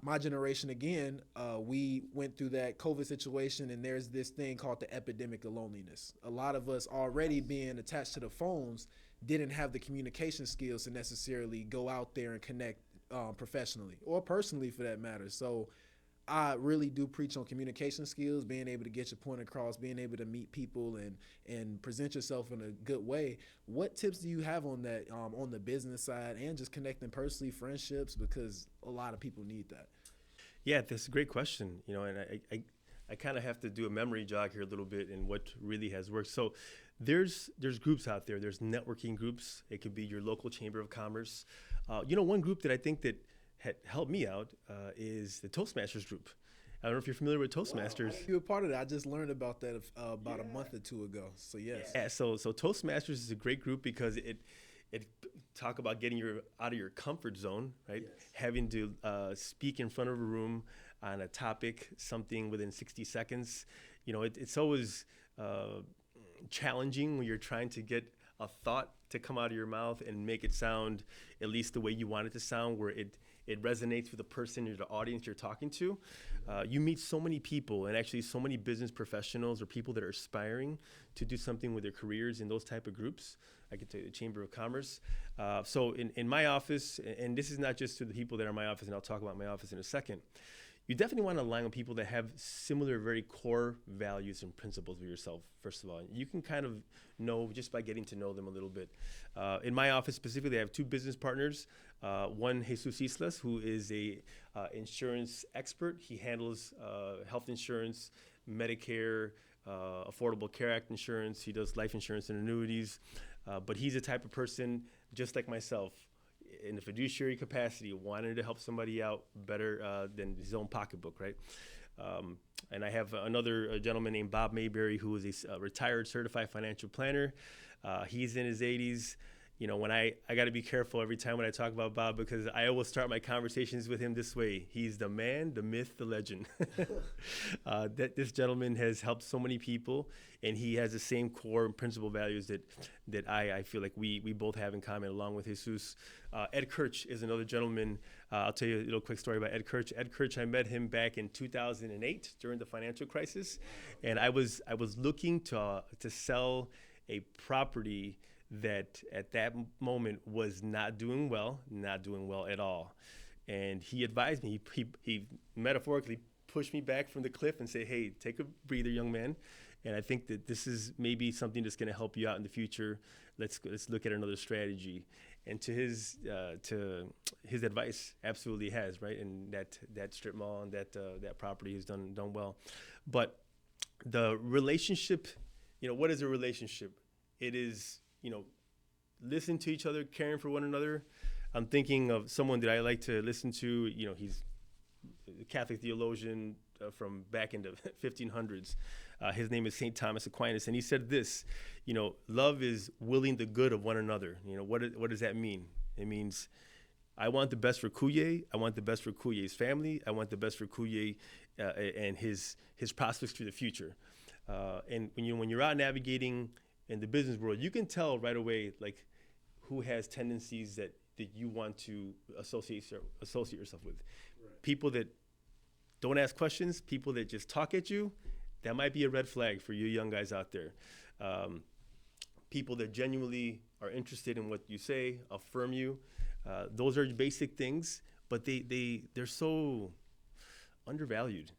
my generation, again, we went through that COVID situation, and there's this thing called the epidemic of loneliness. A lot of us, already being attached to the phones, didn't have the communication skills to necessarily go out there and connect professionally or personally, for that matter. So I really do preach on communication skills, being able to get your point across, being able to meet people and present yourself in a good way. What tips do you have on that, on the business side, and just connecting personally, friendships, because a lot of people need that? Yeah, that's a great question. And I kind of have to do a memory jog here a little bit in what really has worked. So there's groups out there. There's networking groups. It could be your local chamber of commerce. One group that I think that had helped me out is the Toastmasters group. I don't know if you're familiar with Toastmasters. Wow, you were part of that. I just learned about that about a month or two ago. So yes. Yeah. So Toastmasters is a great group because it talk about getting out of your comfort zone, right? Yes. Having to speak in front of a room on a topic, something within 60 seconds. It's always challenging when you're trying to get a thought to come out of your mouth and make it sound at least the way you want it to sound, where it resonates with the person or the audience you're talking to. You meet so many people, and actually so many business professionals or people that are aspiring to do something with their careers in those type of groups. I could tell you the Chamber of Commerce. So in my office, and this is not just to the people that are in my office, and I'll talk about my office in a second, you definitely want to align with people that have similar, very core values and principles with yourself, first of all. You can kind of know just by getting to know them a little bit. In my office specifically, I have two business partners. One, Jesus Islas, who is a insurance expert. He handles health insurance, Medicare, Affordable Care Act insurance. He does life insurance and annuities. But he's the type of person, just like myself, in a fiduciary capacity, wanting to help somebody out better than his own pocketbook, right? And I have another gentleman named Bob Mayberry, who is a retired certified financial planner. He's in his 80s. when I got to be careful every time when I talk about Bob, because I always start my conversations with him this way. He's the man, the myth, the legend. That this gentleman has helped so many people, and he has the same core and principal values that I feel like we both have in common, along with Jesus. Ed Kirch is another gentleman. I'll tell you a little quick story about Ed Kirch. Ed Kirch, I met him back in 2008 during the financial crisis, and I was looking to sell a property that at that moment was not doing well at all. And he advised me, he metaphorically pushed me back from the cliff and said, hey, take a breather, young man. And I think that this is maybe something that's going to help you out in the future. Let's look at another strategy. And to his advice, absolutely has, right? And that strip mall and that property has done well. But the relationship, what is a relationship? It is, listen to each other, caring for one another. I'm thinking of someone that I like to listen to. He's a Catholic theologian from back in the 1500s. His name is St. Thomas Aquinas, and he said this, love is willing the good of one another. What does that mean? It means I want the best for Kuye. I want the best for Kuye's family. I want the best for Kuye and his prospects for the future. And when you're out navigating in the business world, you can tell right away, like, who has tendencies that you want to associate yourself with. Right. People that don't ask questions, people that just talk at you, that might be a red flag for you young guys out there. People that genuinely are interested in what you say, affirm you. Those are basic things, but they're so undervalued.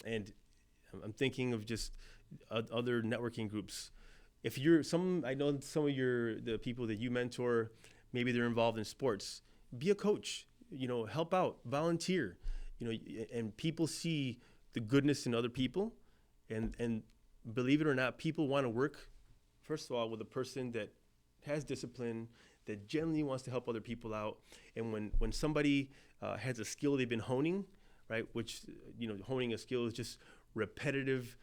And I'm thinking of just other networking groups. If I know some of the people that you mentor, maybe they're involved in sports. Be a coach, help out, volunteer, and people see the goodness in other people, and believe it or not, people want to work, first of all, with a person that has discipline, that genuinely wants to help other people out. And when somebody has a skill they've been honing, right, which, honing a skill is just repetitive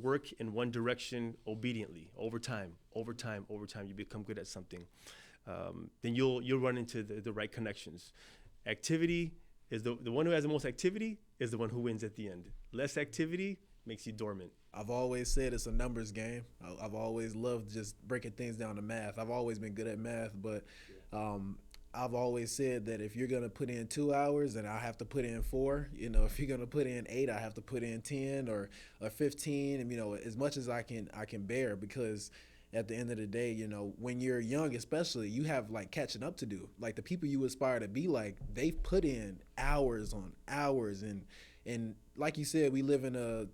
work in one direction obediently over time, you become good at something. Then you'll run into the right connections. Activity is the one who has the most activity is the one who wins at the end. Less activity makes you dormant. I've always said it's a numbers game. I've always loved just breaking things down to math. I've always been good at math, but I've always said that if you're going to put in 2 hours, then I have to put in 4. If you're going to put in 8, I have to put in 10 or 15, and, as much as I can bear, because at the end of the day, when you're young, especially, you have like catching up to do. Like the people you aspire to be like, they've put in hours on hours. And like you said, we live in a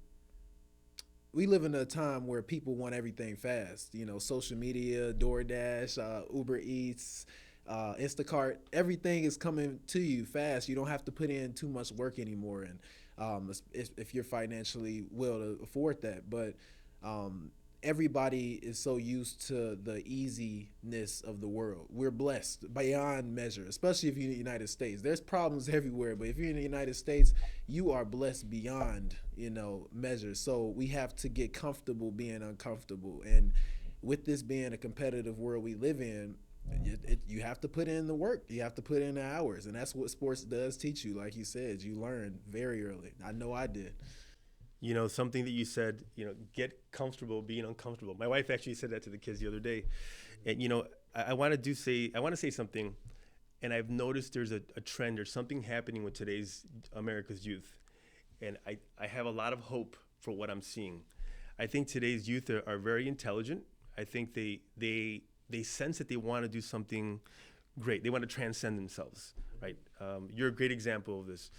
time where people want everything fast. Social media, DoorDash, Uber Eats, Instacart, everything is coming to you fast. You don't have to put in too much work anymore, and if you're financially well to afford that. But everybody is so used to the easiness of the world. We're blessed beyond measure, especially if you're in the United States. There's problems everywhere, but if you're in the United States, you are blessed beyond measure. So we have to get comfortable being uncomfortable, and with this being a competitive world we live in, you have to put in the work. You have to put in the hours, and that's what sports does teach you. Like you said, you learn very early. I know I did. Something that you said, get comfortable being uncomfortable. My wife actually said that to the kids the other day. And, I want to say something, and I've noticed there's a trend or something happening with today's America's youth. And I have a lot of hope for what I'm seeing. I think today's youth are very intelligent. I think they sense that they want to do something great. They want to transcend themselves, right? You're a great example of this.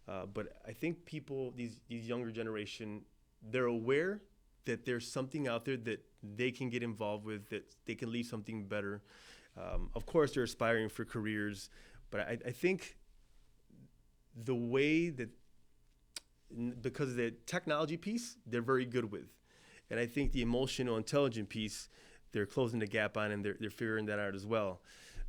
But I think people, these younger generation, they're aware that there's something out there that they can get involved with, that they can leave something better. Of course, they're aspiring for careers, but I think the way that, because of the technology piece, they're very good with. And I think the emotional, intelligent piece, they're closing the gap on, and they're figuring that out as well.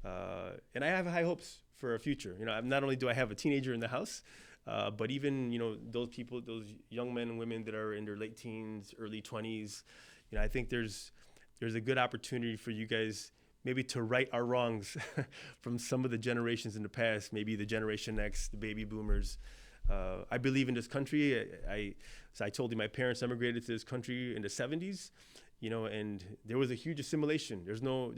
And I have high hopes for a future. Not only do I have a teenager in the house, but even, those young men and women that are in their late teens, early 20s, I think there's there's a good opportunity for you guys maybe to right our wrongs from some of the generations in the past, maybe the Generation X, the baby boomers. I believe in this country. I told you my parents emigrated to this country in the 70s, and there was a huge assimilation. There's no,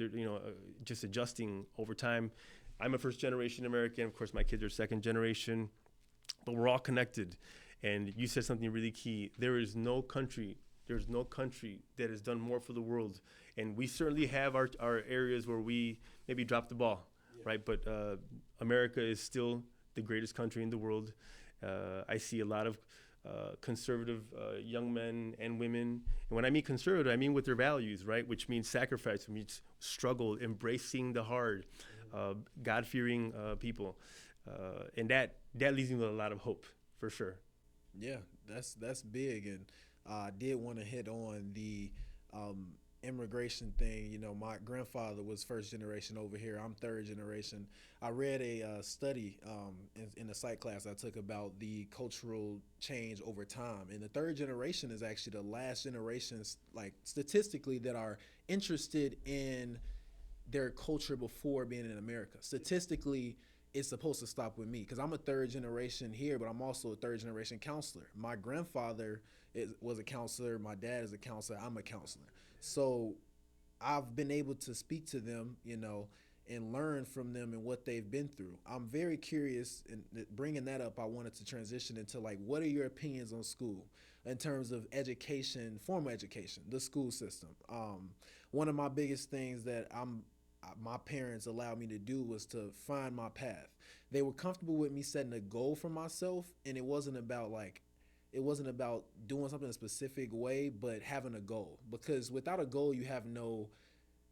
just adjusting over time. I'm a first generation American. Of course, my kids are second generation, but we're all connected. And you said something really key. There's no country that has done more for the world. And we certainly have our areas where we maybe dropped the ball, right? But America is still the greatest country in the world. I see a lot of conservative young men and women. And when I mean conservative, I mean with their values, right? Which means sacrifice, which means struggle, embracing the hard, God-fearing people. And that leaves me with a lot of hope, for sure. Yeah, that's big. And I did want to hit on the immigration thing. My grandfather was first generation over here. I'm third generation. I read a study in a psych class I took about the cultural change over time. And the third generation is actually the last generations, like statistically, that are interested in their culture before being in America. Statistically, it's supposed to stop with me because I'm a third generation here, but I'm also a third generation counselor. My grandfather was a counselor. My dad is a counselor. I'm a counselor. So I've been able to speak to them, and learn from them and what they've been through. I'm very curious, and bringing that up, I wanted to transition into what are your opinions on school in terms of education, formal education, the school system. One of my biggest things that my parents allowed me to do was to find my path. They were comfortable with me setting a goal for myself, and it wasn't about doing something a specific way, but having a goal. Because without a goal, you have no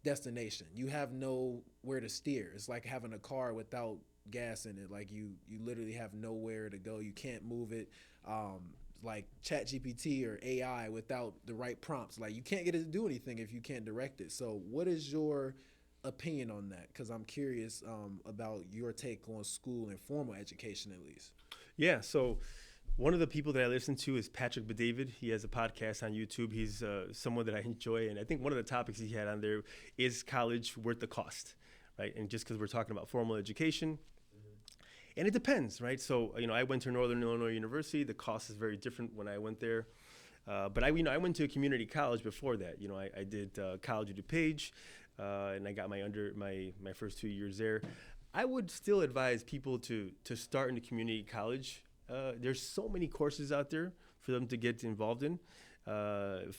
destination. You have nowhere to steer. It's like having a car without gas in it. Like you literally have nowhere to go. You can't move it. Like ChatGPT or AI without the right prompts. Like you can't get it to do anything if you can't direct it. So what is your opinion on that? Because I'm curious about your take on school and formal education, at least. Yeah, so one of the people that I listen to is Patrick Bet-David. He has a podcast on YouTube. He's someone that I enjoy, and I think one of the topics he had on there is college worth the cost, right? And just because we're talking about formal education, and it depends, right? So, I went to Northern Illinois University. The cost is very different when I went there. But I went to a community college before that. I did College of DuPage, and I got my first 2 years there. I would still advise people to start in a community college. There's so many courses out there for them to get involved in. I'm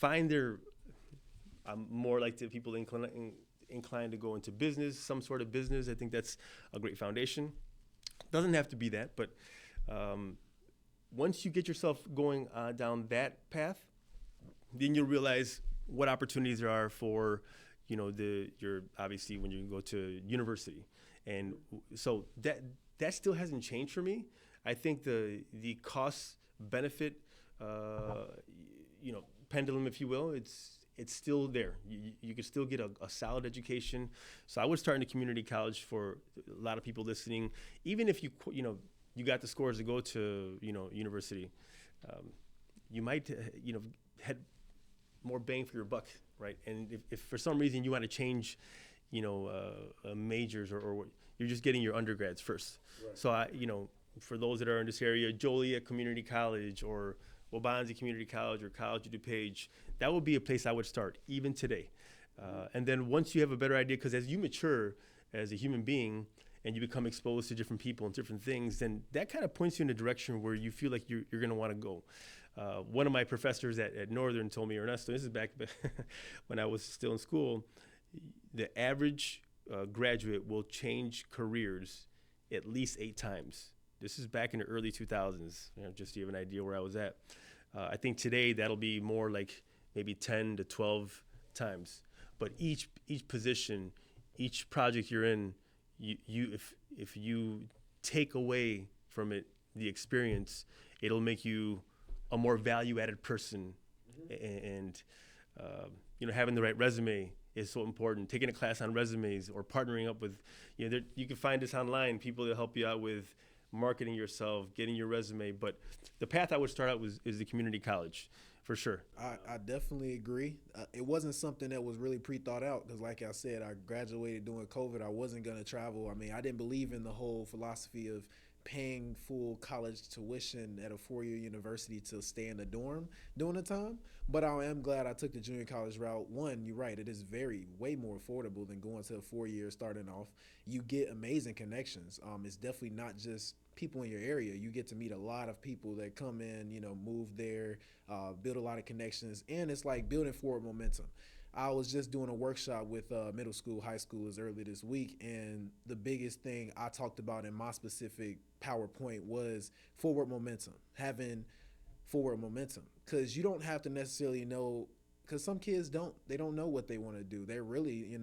more like the people inclined to go into business, some sort of business. I think that's a great foundation. Doesn't have to be that, but once you get yourself going down that path, then you'll realize what opportunities there are for, your obviously when you go to university, and so that still hasn't changed for me. I think the cost benefit, pendulum, if you will, it's still there. You can still get a solid education. So I would start in a community college for a lot of people listening. Even if you got the scores to go to university, you might had more bang for your buck, right? And if for some reason you want to change, majors or you're just getting your undergrads first. Right. So for those that are in this area, Joliet Community College or Wabanzi Community College or College of DuPage, that would be a place I would start, even today. And then once you have a better idea, because as you mature as a human being and you become exposed to different people and different things, then that kind of points you in a direction where you feel like you're going to want to go. One of my professors at Northern told me, Ernesto, this is back when I was still in school, the average graduate will change careers at least 8 times. This is back in the early 2000s, just to give an idea where I was at. I think today that'll be more like maybe 10 to 12 times. But each position, each project you're in, if you take away from it the experience, it'll make you a more value-added person. And having the right resume is so important. Taking a class on resumes or partnering up with, you can find this online, people that help you out with marketing yourself, getting your resume. But the path I would start out is the community college for sure. I definitely agree. It wasn't something that was really pre-thought out because, like I said, I graduated during COVID. I wasn't going to travel. I mean, I didn't believe in the whole philosophy of paying full college tuition at a four-year university to stay in the dorm during the time. But I am glad I took the junior college route. One, you're right, it is way more affordable than going to a 4 year starting off. You get amazing connections. It's definitely not just people in your area. You get to meet a lot of people that come in, move there, build a lot of connections, and it's like building forward momentum. I was just doing a workshop with middle school, high schoolers earlier this week, and the biggest thing I talked about in my specific PowerPoint was forward momentum, having forward momentum, because you don't have to necessarily know, because some kids they don't know what they want to do. They're really,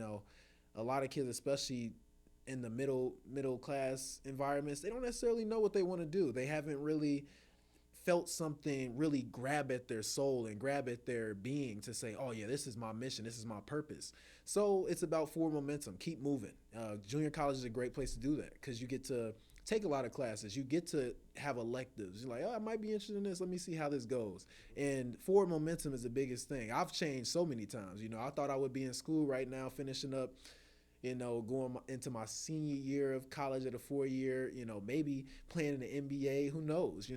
a lot of kids, especially in the middle class environments, they don't necessarily know what they want to do. They haven't really felt something really grab at their soul and grab at their being to say, oh yeah, this is my mission, this is my purpose. So it's about forward momentum, keep moving. Junior college is a great place to do that because you get to take a lot of classes, you get to have electives. You're like, oh, I might be interested in this, let me see how this goes. And forward momentum is the biggest thing. I've changed so many times. I thought I would be in school right now finishing up, going into my senior year of college at a 4 year, maybe playing in the NBA. Who knows?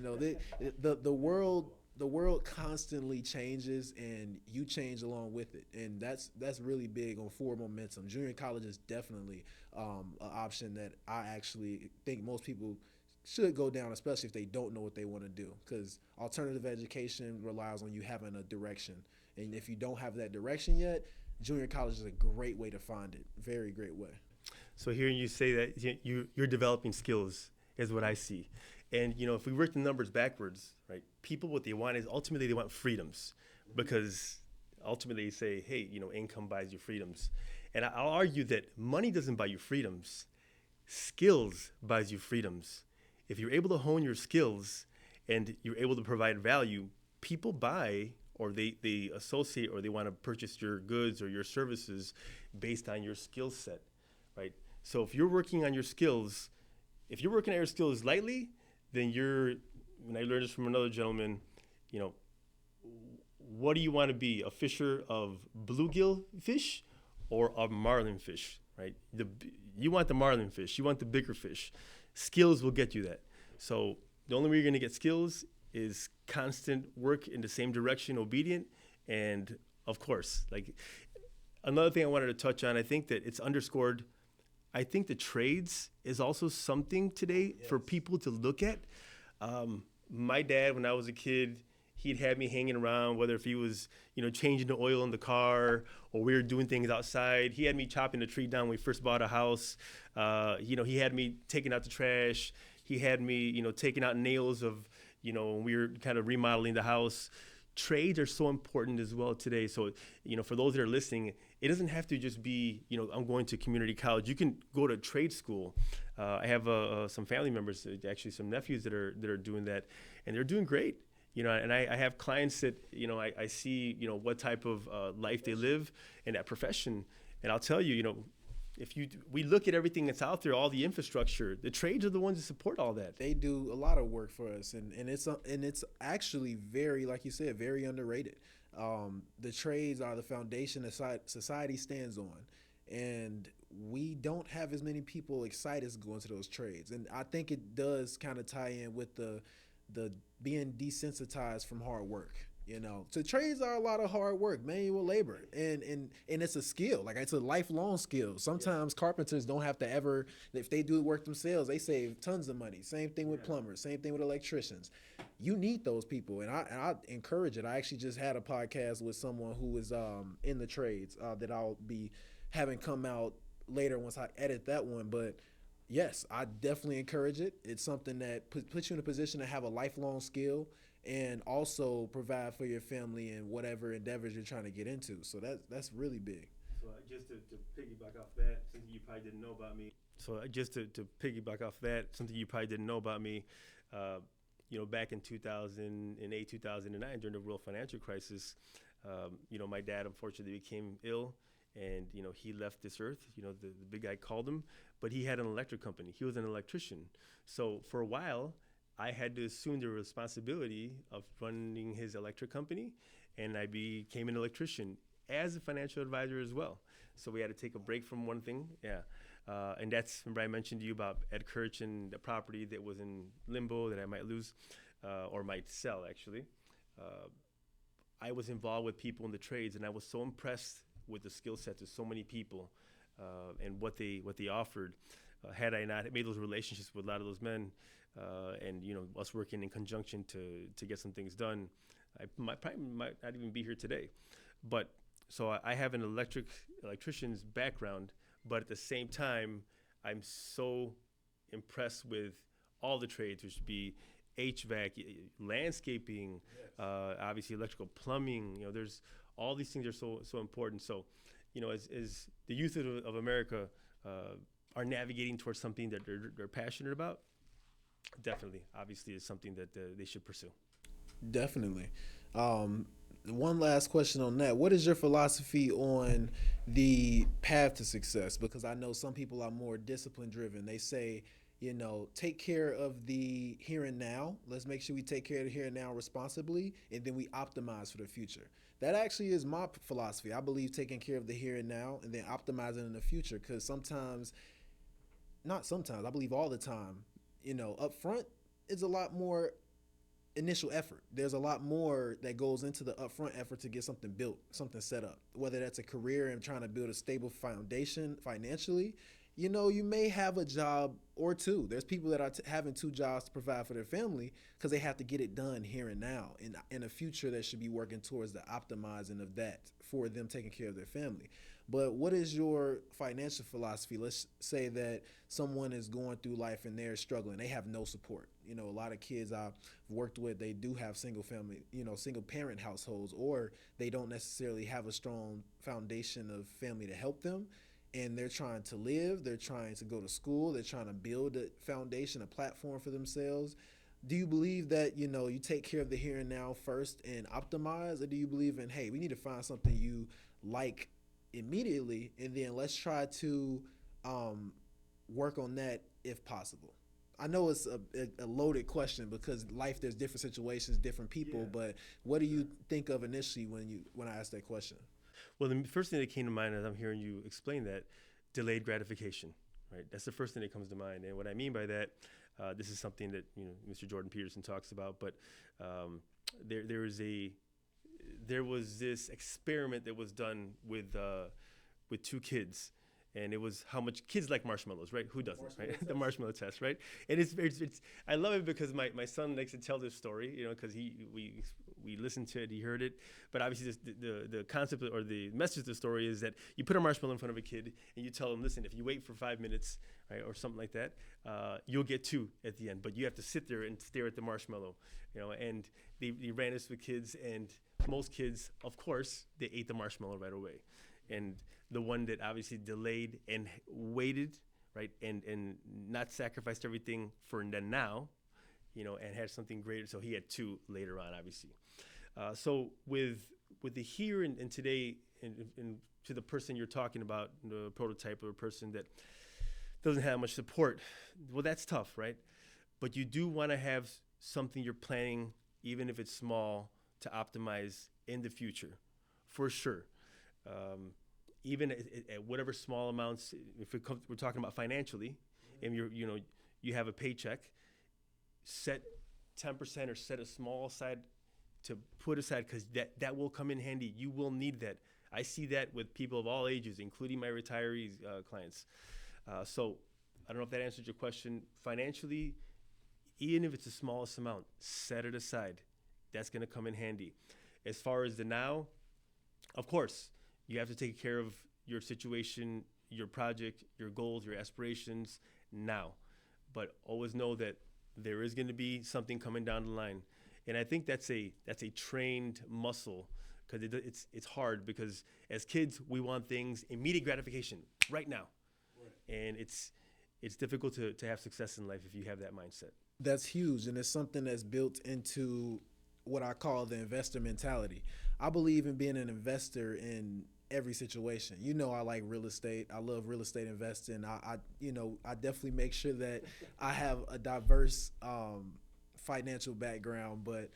The world constantly changes, and you change along with it, and that's really big on forward momentum. Junior college is definitely an option that I actually think most people should go down, especially if they don't know what they want to do, because alternative education relies on you having a direction, and if you don't have that direction yet, junior college is a great way to find it. Very great way. So hearing you say that you're developing skills is what I see. And, if we work the numbers backwards, right, people, what they want is ultimately they want freedoms, because ultimately they say, hey, income buys you freedoms. And I'll argue that money doesn't buy you freedoms. Skills buys you freedoms. If you're able to hone your skills and you're able to provide value, people buy, or they associate, or they want to purchase your goods or your services based on your skill set, right? So if you're working on your skills, lightly, then and I learned this from another gentleman, what do you want to be? A fisher of bluegill fish or a marlin fish, right? You want the marlin fish, you want the bigger fish. Skills will get you that. So the only way you're going to get skills is constant work in the same direction, obedient, and of course, like another thing I wanted to touch on, I think that it's underscored. I think the trades is also something today for people to look at. My dad, when I was a kid, he'd have me hanging around, whether if he was, changing the oil in the car or we were doing things outside. He had me chopping the tree down when we first bought a house. He had me taking out the trash. He had me, taking out nails of, when we were kind of remodeling the house. Trades are so important as well today. So, for those that are listening, it doesn't have to just be, I'm going to community college. You can go to trade school. I have some family members, actually some nephews that are doing that, and they're doing great. And I have clients that, I see, what type of life they live in that profession. And I'll tell you, we look at everything that's out there, all the infrastructure, the trades are the ones that support all that. They do a lot of work for us, and it's actually very, like you said, very underrated. The trades are the foundation that society stands on, and we don't have as many people excited to go into those trades. And I think it does kind of tie in with the being desensitized from hard work. So trades are a lot of hard work, manual labor, and it's a skill. Like, it's a lifelong skill. Sometimes carpenters don't have to ever, if they do work themselves, they save tons of money. Same thing with plumbers, same thing with electricians. You need those people, and I encourage it. I actually just had a podcast with someone who is in the trades that I'll be having come out later once I edit that one. But yes, I definitely encourage it. It's something that puts you in a position to have a lifelong skill and also provide for your family and whatever endeavors you're trying to get into. So that's really big. So just to piggyback off that, something you probably didn't know about me. Back in 2008, 2009, during the world financial crisis, my dad unfortunately became ill, and he left this earth. The big guy called him, but he had an electric company. He was an electrician. So for a while, I had to assume the responsibility of running his electric company, and I became an electrician as a financial advisor as well. So we had to take a break from one thing, yeah. And that's, remember I mentioned to you about Ed Kirch and the property that was in limbo that I might lose or might sell, actually. I was involved with people in the trades, and I was so impressed with the skill sets of so many people and what they offered. Had I not made those relationships with a lot of those men, and us working in conjunction to get some things done, I probably might not even be here today. But so I have an electrician's background, but at the same time, I'm so impressed with all the trades, which would be HVAC, landscaping, obviously electrical, plumbing. There's all these things are so important. So, as the youth of America are navigating towards something that they're passionate about, definitely, obviously, is something that they should pursue. Definitely. One last question on that. What is your philosophy on the path to success? Because I know some people are more discipline driven. They say, take care of the here and now. Let's make sure we take care of the here and now responsibly, and then we optimize for the future. That actually is my philosophy. I believe taking care of the here and now and then optimizing in the future, because not sometimes, I believe all the time, up front is a lot more initial effort. There's a lot more that goes into the upfront effort to get something built, something set up, whether that's a career and trying to build a stable foundation financially. You may have a job or two. There's people that are having two jobs to provide for their family because they have to get it done here and now. In the future, they should be working towards the optimizing of that for them taking care of their family. But what is your financial philosophy? Let's say that someone is going through life and they're struggling. They have no support. A lot of kids I've worked with, they do have single parent households, or they don't necessarily have a strong foundation of family to help them. And they're trying to live, they're trying to go to school, they're trying to build a foundation, a platform for themselves. Do you believe that, you take care of the here and now first and optimize? Or do you believe in, hey, we need to find something you like immediately, and then let's try to work on that if possible? I know it's a loaded question because life, there's different situations, different people, but what do you think of initially when I ask that question? Well, the first thing that came to mind as I'm hearing you explain that, delayed gratification, right? That's the first thing that comes to mind. And what I mean by that, this is something that Mr. Jordan Peterson talks about, but there was this experiment that was done with two kids. And it was how much kids like marshmallows, right? Who doesn't, right? The marshmallow test, right? And it's I love it because my son likes to tell this story, because we listened to it, he heard it. But obviously the concept or the message of the story is that you put a marshmallow in front of a kid and you tell him, listen, if you wait for 5 minutes, right, or something like that, you'll get 2 at the end. But you have to sit there and stare at the marshmallow, and they ran this with kids, and most kids, of course, they ate the marshmallow right away. And the one that obviously delayed and waited, right, and not sacrificed everything for the now, and had something greater. So he had 2 later on, obviously. So with the here and today, and to the person you're talking about, the prototype or a person that doesn't have much support, well, that's tough, right? But you do want to have something you're planning, even if it's small, to optimize in the future, for sure. Even at whatever small amounts, if we're talking about financially, and you have a paycheck, set 10% or set a small side to put aside, because that will come in handy. You will need that. I see that with people of all ages, including my retirees clients. So I don't know if that answers your question. Financially, even if it's the smallest amount, set it aside. That's going to come in handy. As far as the now, of course, you have to take care of your situation, your project, your goals, your aspirations now. But always know that there is going to be something coming down the line. And I think that's a trained muscle, because it's hard, because as kids, we want things, immediate gratification right now. Right. And it's difficult to have success in life if you have that mindset. That's huge, and it's something that's built into what I call the investor mentality. I believe in being an investor in every situation. I like real estate. I love real estate investing. I definitely make sure that I have a diverse financial background, but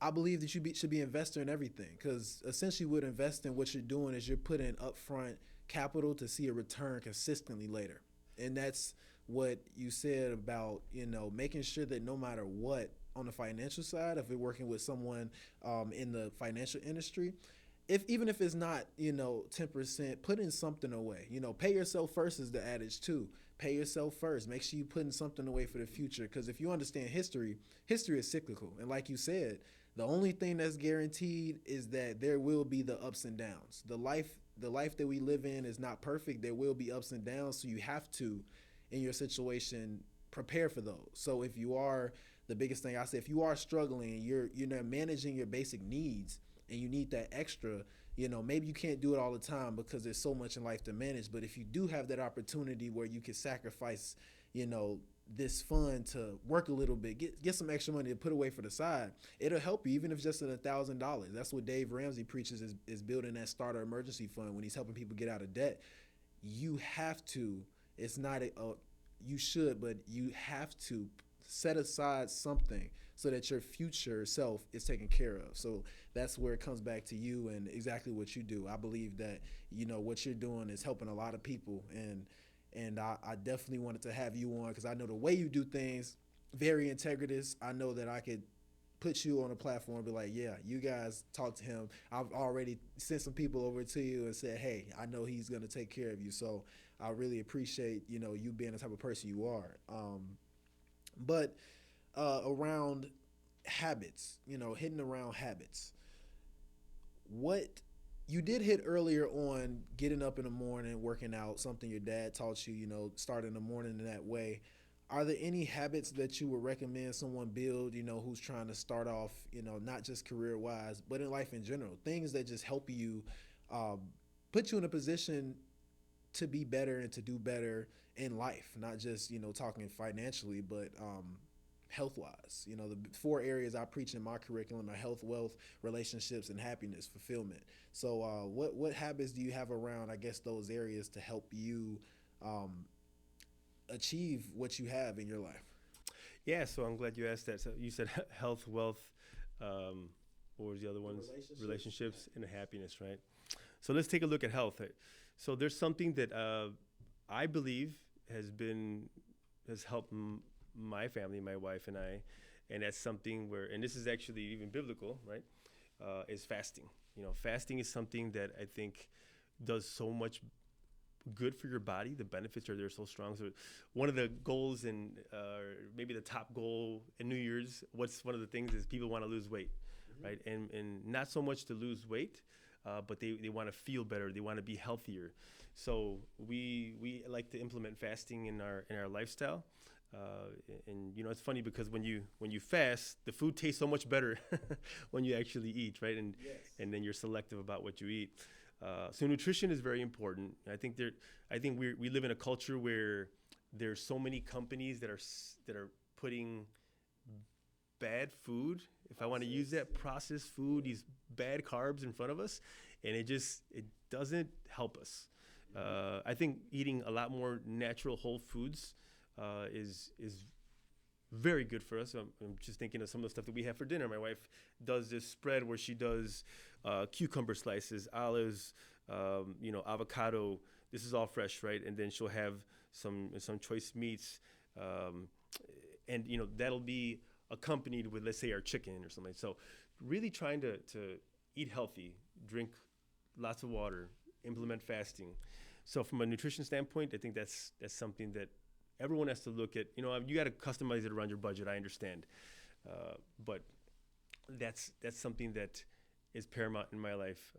I believe that should be investor in everything, because essentially what investing, what you're doing is you're putting upfront capital to see a return consistently later. And that's what you said about, making sure that no matter what on the financial side, if you're working with someone in the financial industry, even if it's not 10%, put in something away. Pay yourself first is the adage too. Pay yourself first. Make sure you putting something away for the future, because if you understand history is cyclical, and like you said, the only thing that's guaranteed is that there will be the ups and downs. The life that we live in is not perfect. There will be ups and downs, so you have to, in your situation, prepare for those. So if you are, the biggest thing I say, if you are struggling and you're not managing your basic needs and you need that extra, maybe you can't do it all the time because there's so much in life to manage. But if you do have that opportunity where you can sacrifice, this fund to work a little bit, get some extra money to put away for the side, it'll help you, even if it's just $1,000. That's what Dave Ramsey preaches, is building that starter emergency fund when he's helping people get out of debt. You have to, it's not you should, but you have to set aside something so that your future self is taken care of. So that's where it comes back to you and exactly what you do. I believe that, what you're doing is helping a lot of people, and I definitely wanted to have you on because I know the way you do things, very integritous. I know that I could put you on a platform and be like, yeah, you guys talk to him. I've already sent some people over to you and said, hey, I know he's going to take care of you. So I really appreciate, you being the type of person you are. But around habits, hitting around habits, what you did hit earlier on getting up in the morning, working out, something your dad taught you, starting the morning in that way. Are there any habits that you would recommend someone build, who's trying to start off, not just career-wise, but in life in general, things that just help you, put you in a position to be better and to do better in life, not just, talking financially, but health-wise. The 4 areas I preach in my curriculum are health, wealth, relationships, and happiness, fulfillment. So what habits do you have around, I guess, those areas to help you achieve what you have in your life? Yeah, so I'm glad you asked that. So you said health, wealth, what was the other ones? Relationships and happiness, right? So let's take a look at health. So there's something that I believe has helped my family, my wife and I, and that's something and this is actually even biblical, right? Is fasting. Fasting is something that I think does so much good for your body. The benefits are there so strong. So one of the goals and maybe the top goal in New Year's, what's one of the things is people want to lose weight, right? And not so much to lose weight, but they want to feel better. They want to be healthier. So we like to implement fasting in our lifestyle. And it's funny because when you fast, the food tastes so much better when you actually eat, right? And Yes. And then you're selective about what you eat. So nutrition is very important. I think we live in a culture where there's so many companies that are putting bad food, if I want to use that, processed food, these bad carbs in front of us, and it doesn't help us. I think eating a lot more natural whole foods is very good for us. I'm just thinking of some of the stuff that we have for dinner. My wife does this spread where she does cucumber slices, olives, avocado. This is all fresh, right? And then she'll have some choice meats, and that'll be accompanied with, let's say, our chicken or something. So really trying to eat healthy, drink lots of water, implement fasting. So from a nutrition standpoint, I think that's something that everyone has to look at. You got to customize it around your budget. I understand, but that's something that is paramount in my life.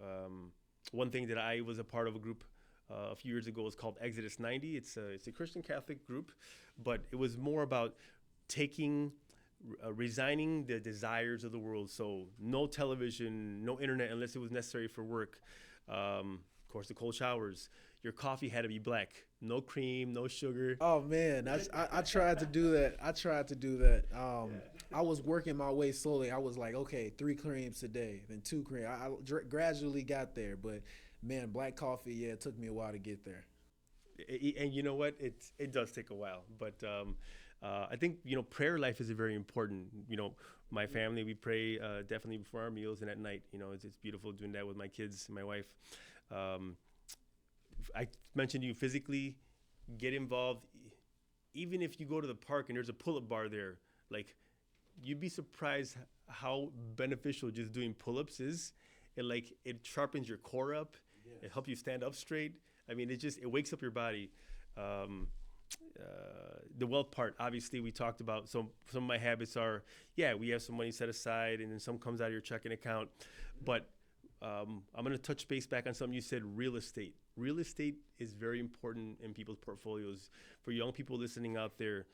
One thing that I was a part of a group a few years ago was called Exodus 90. It's a Christian Catholic group, but it was more about resigning the desires of the world. So no television, no internet unless it was necessary for work. Of course, the cold showers. Your coffee had to be black. No cream, no sugar. Oh man, I tried to do that. I was working my way slowly. I was like, okay, 3 creams today, then 2 creams. I gradually got there, but man, black coffee, it took me a while to get there. And you know what? It does take a while, but I think, prayer life is very important. My family, we pray definitely before our meals and at night. It's beautiful doing that with my kids and my wife. Um, I mentioned you physically get involved. Even if you go to the park and there's a pull-up bar there, like, you'd be surprised how beneficial just doing pull-ups is. It sharpens your core up. Yes. It helps you stand up straight. I mean, it wakes up your body. The wealth part, obviously, we talked about. So some of my habits are, we have some money set aside, and then some comes out of your checking account. But I'm going to touch base back on something you said, real estate. Real estate is very important in people's portfolios. For young people listening out there,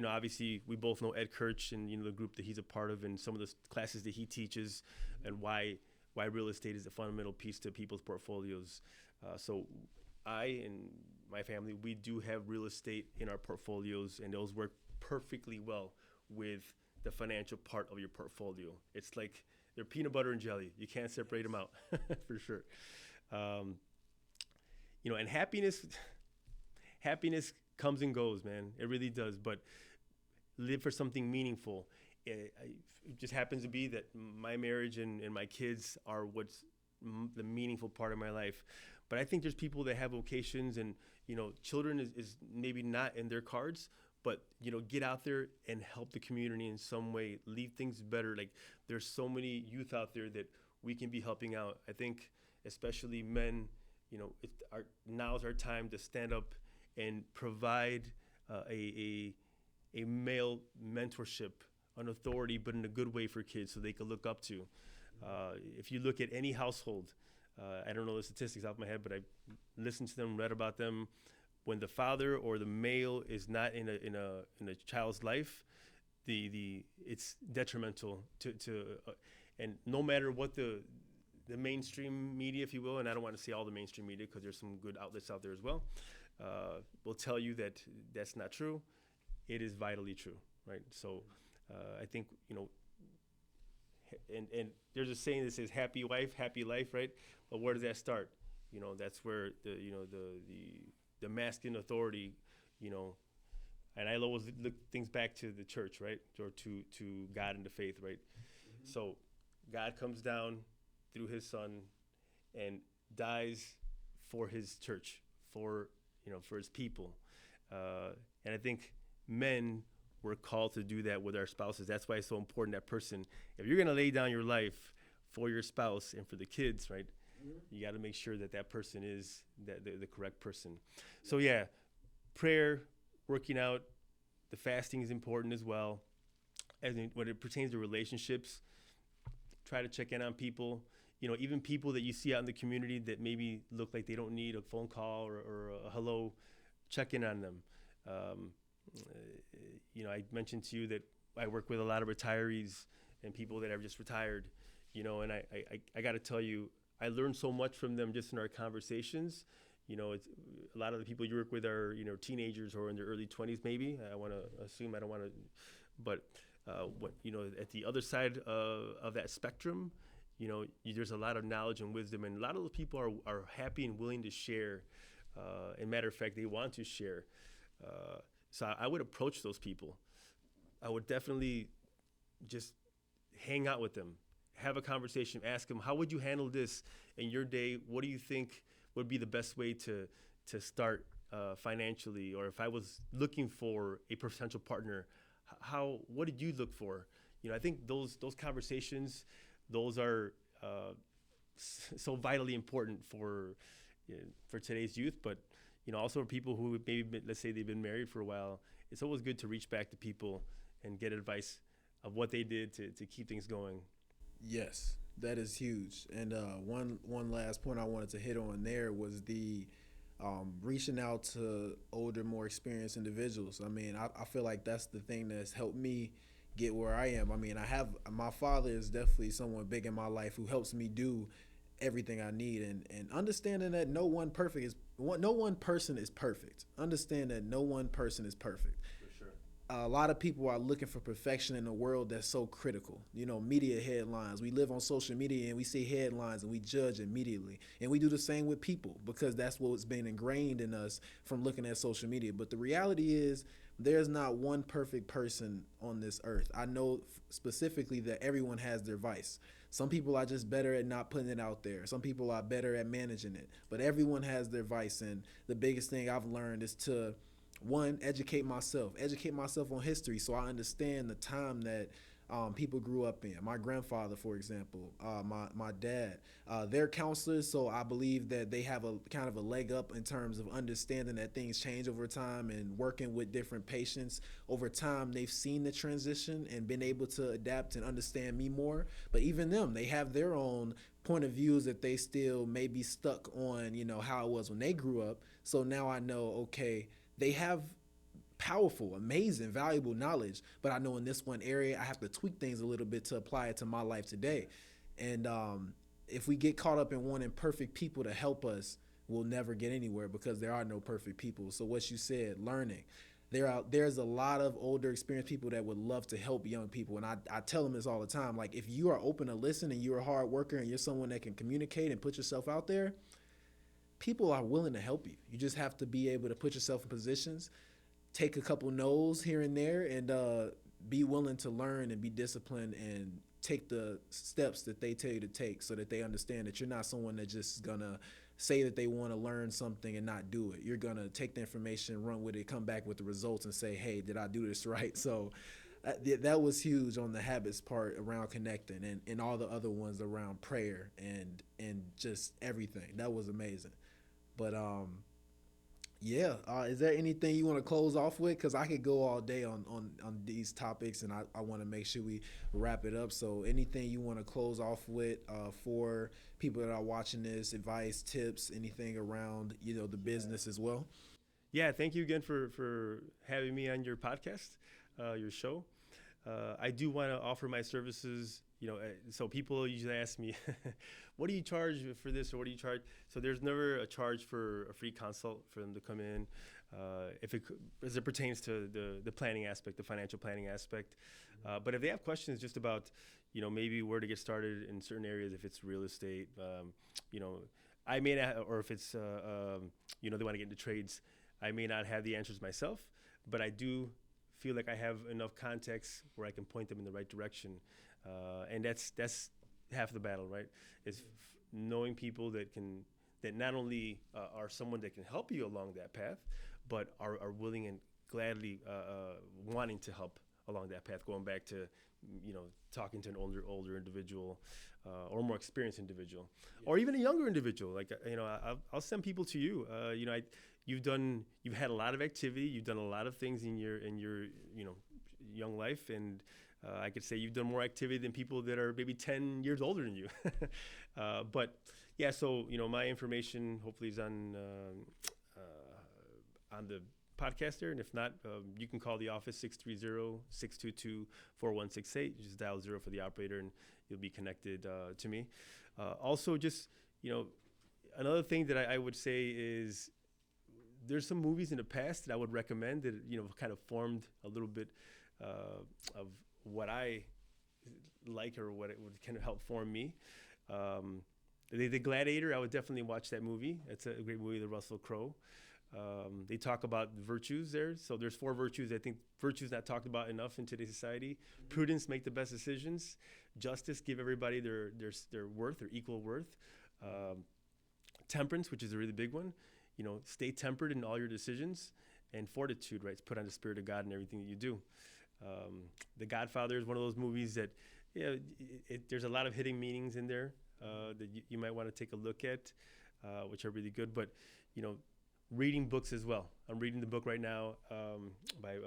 obviously, we both know Ed Kirch and, the group that he's a part of and some of the classes that he teaches, and why real estate is a fundamental piece to people's portfolios. So I and my family, we do have real estate in our portfolios, and those work perfectly well with the financial part of your portfolio. It's like they're peanut butter and jelly. You can't separate them out for sure. And happiness comes and goes, man. It really does. But live for something meaningful. It just happens to be that my marriage and my kids are what's the meaningful part of my life. But I think there's people that have vocations, and children is maybe not in their cards, but get out there and help the community in some way, leave things better. Like, there's so many youth out there that we can be helping out. I think especially men, now's our time to stand up and provide a male mentorship, an authority, but in a good way for kids so they can look up to. If you look at any household, I don't know the statistics off my head, but I listened to them, read about them. When the father or the male is not in a child's life, it's detrimental to and no matter what the mainstream media, if you will, and I don't want to say all the mainstream media because there's some good outlets out there as well, will tell you that that's not true. It is vitally true, right? So I think, and there's a saying that says happy wife, happy life, right? But where does that start? That's where the masculine authority, and I always look things back to the church, right? Or to God and the faith, right? Mm-hmm. So God comes down through his son and dies for his church, for his people. And I think men were called to do that with our spouses. That's why it's so important, that person, if you're going to lay down your life for your spouse and for the kids, right? Mm-hmm. You got to make sure that person is the correct person. So prayer, working out, the fasting is important as well. And when it pertains to relationships, try to check in on people. Even people that you see out in the community that maybe look like they don't need a phone call or a hello, check in on them. I mentioned to you that I work with a lot of retirees and people that have just retired, and I got to tell you, I learned so much from them just in our conversations. It's a lot of the people you work with are, teenagers or in their early 20s, maybe. I want to assume, I don't want to, but at the other side of that spectrum, there's a lot of knowledge and wisdom, and a lot of those people are happy and willing to share. And matter of fact, they want to share. So I would approach those people. I would definitely just hang out with them, have a conversation, ask them, how would you handle this in your day? What do you think would be the best way to start financially? Or if I was looking for a potential partner, what did you look for? I think those conversations, those are so vitally important for today's youth, but also for people who maybe, let's say they've been married for a while. It's always good to reach back to people and get advice of what they did to keep things going. Yes, that is huge. And one last point I wanted to hit on there was the reaching out to older, more experienced individuals. I mean, I feel like that's the thing that's helped me get where I am. I mean, my father is definitely someone big in my life who helps me do everything I need, and understanding that no one person is perfect. Understand that no one person is perfect. For sure. A lot of people are looking for perfection in a world that's so critical. Media headlines. We live on social media and we see headlines and we judge immediately. And we do the same with people because that's what's been ingrained in us from looking at social media. But the reality is there's not one perfect person on this earth. I know specifically that everyone has their vice. Some people are just better at not putting it out there. Some people are better at managing it. But everyone has their vice. And the biggest thing I've learned is to, one, educate myself on history so I understand the time that people grew up in. My grandfather, for example, my dad, they're counselors, so I believe that they have a kind of a leg up in terms of understanding that things change over time and working with different patients over time. They've seen the transition and been able to adapt and understand me more. But even them, they have their own point of views that they still may be stuck on, how it was when they grew up. So now I know, okay, they have powerful, amazing, valuable knowledge, but I know in this one area I have to tweak things a little bit to apply it to my life today. And if we get caught up in wanting perfect people to help us, we'll never get anywhere because there are no perfect people. So what you said, learning. There's a lot of older experienced people that would love to help young people, and I tell them this all the time. Like, if you are open to listen and you're a hard worker and you're someone that can communicate and put yourself out there, people are willing to help you. You just have to be able to put yourself in positions, take a couple no's here and there, and be willing to learn and be disciplined and take the steps that they tell you to take so that they understand that you're not someone that just is going to say that they want to learn something and not do it. You're going to take the information, run with it, come back with the results and say, hey, did I do this right? So that was huge on the habits part around connecting, and all the other ones around prayer and just everything. That was amazing. But yeah. Is there anything you want to close off with? Because I could go all day on these topics, and I want to make sure we wrap it up. So anything you want to close off with for people that are watching this, advice, tips, anything around, the business as well? Yeah, thank you again for having me on your podcast, your show. I do want to offer my services. So people usually ask me, what do you charge for this, or what do you charge? So there's never a charge for a free consult for them to come in, as it pertains to the planning aspect, the financial planning aspect. But if they have questions just about, maybe where to get started in certain areas, if it's real estate, I may not, or if it's, they want to get into trades, I may not have the answers myself, but I do feel like I have enough context where I can point them in the right direction. And that's half the battle, right? Is knowing people that not only are someone that can help you along that path, but are willing and gladly wanting to help along that path. Going back to, talking to an older individual, or more experienced individual, or even a younger individual. Like, I'll send people to you. You've had a lot of activity. You've done a lot of things in your young life, and I could say you've done more activity than people that are maybe 10 years older than you. But yeah, so, my information hopefully is on the podcast there. And if not, you can call the office 630-622-4168. Just dial 0 for the operator and you'll be connected to me. Also, just, another thing that I would say is there's some movies in the past that I would recommend that, kind of formed a little bit of what I like, or what it would kind of help form me. The Gladiator, I would definitely watch that movie. It's a great movie, the Russell Crowe. They talk about virtues there. So there's 4 virtues. I think virtues not talked about enough in today's society. Mm-hmm. Prudence, make the best decisions. Justice, give everybody their worth, their equal worth. Temperance, which is a really big one. Stay tempered in all your decisions. And fortitude, right? Put on the spirit of God in everything that you do. The Godfather is one of those movies that, there's a lot of hidden meanings in there that you might want to take a look at, which are really good. But, reading books as well. I'm reading the book right now by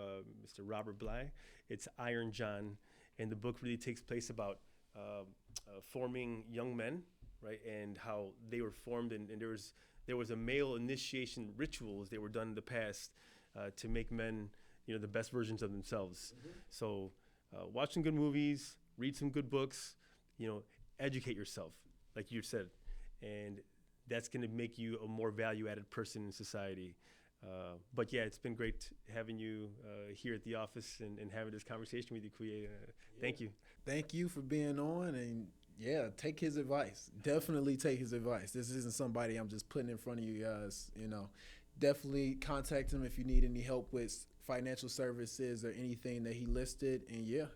Mr. Robert Bly. It's Iron John, and the book really takes place about forming young men, right, and how they were formed, and there was a male initiation rituals that were done in the past to make men, the best versions of themselves. Mm-hmm. So watch some good movies, read some good books, educate yourself, like you said, and that's going to make you a more value-added person in society. But yeah, it's been great having you here at the office and having this conversation with you, Kuye. Thank you. Thank you for being on, and take his advice. Definitely take his advice. This isn't somebody I'm just putting in front of you guys, definitely contact him if you need any help with financial services or anything that he listed. And yeah,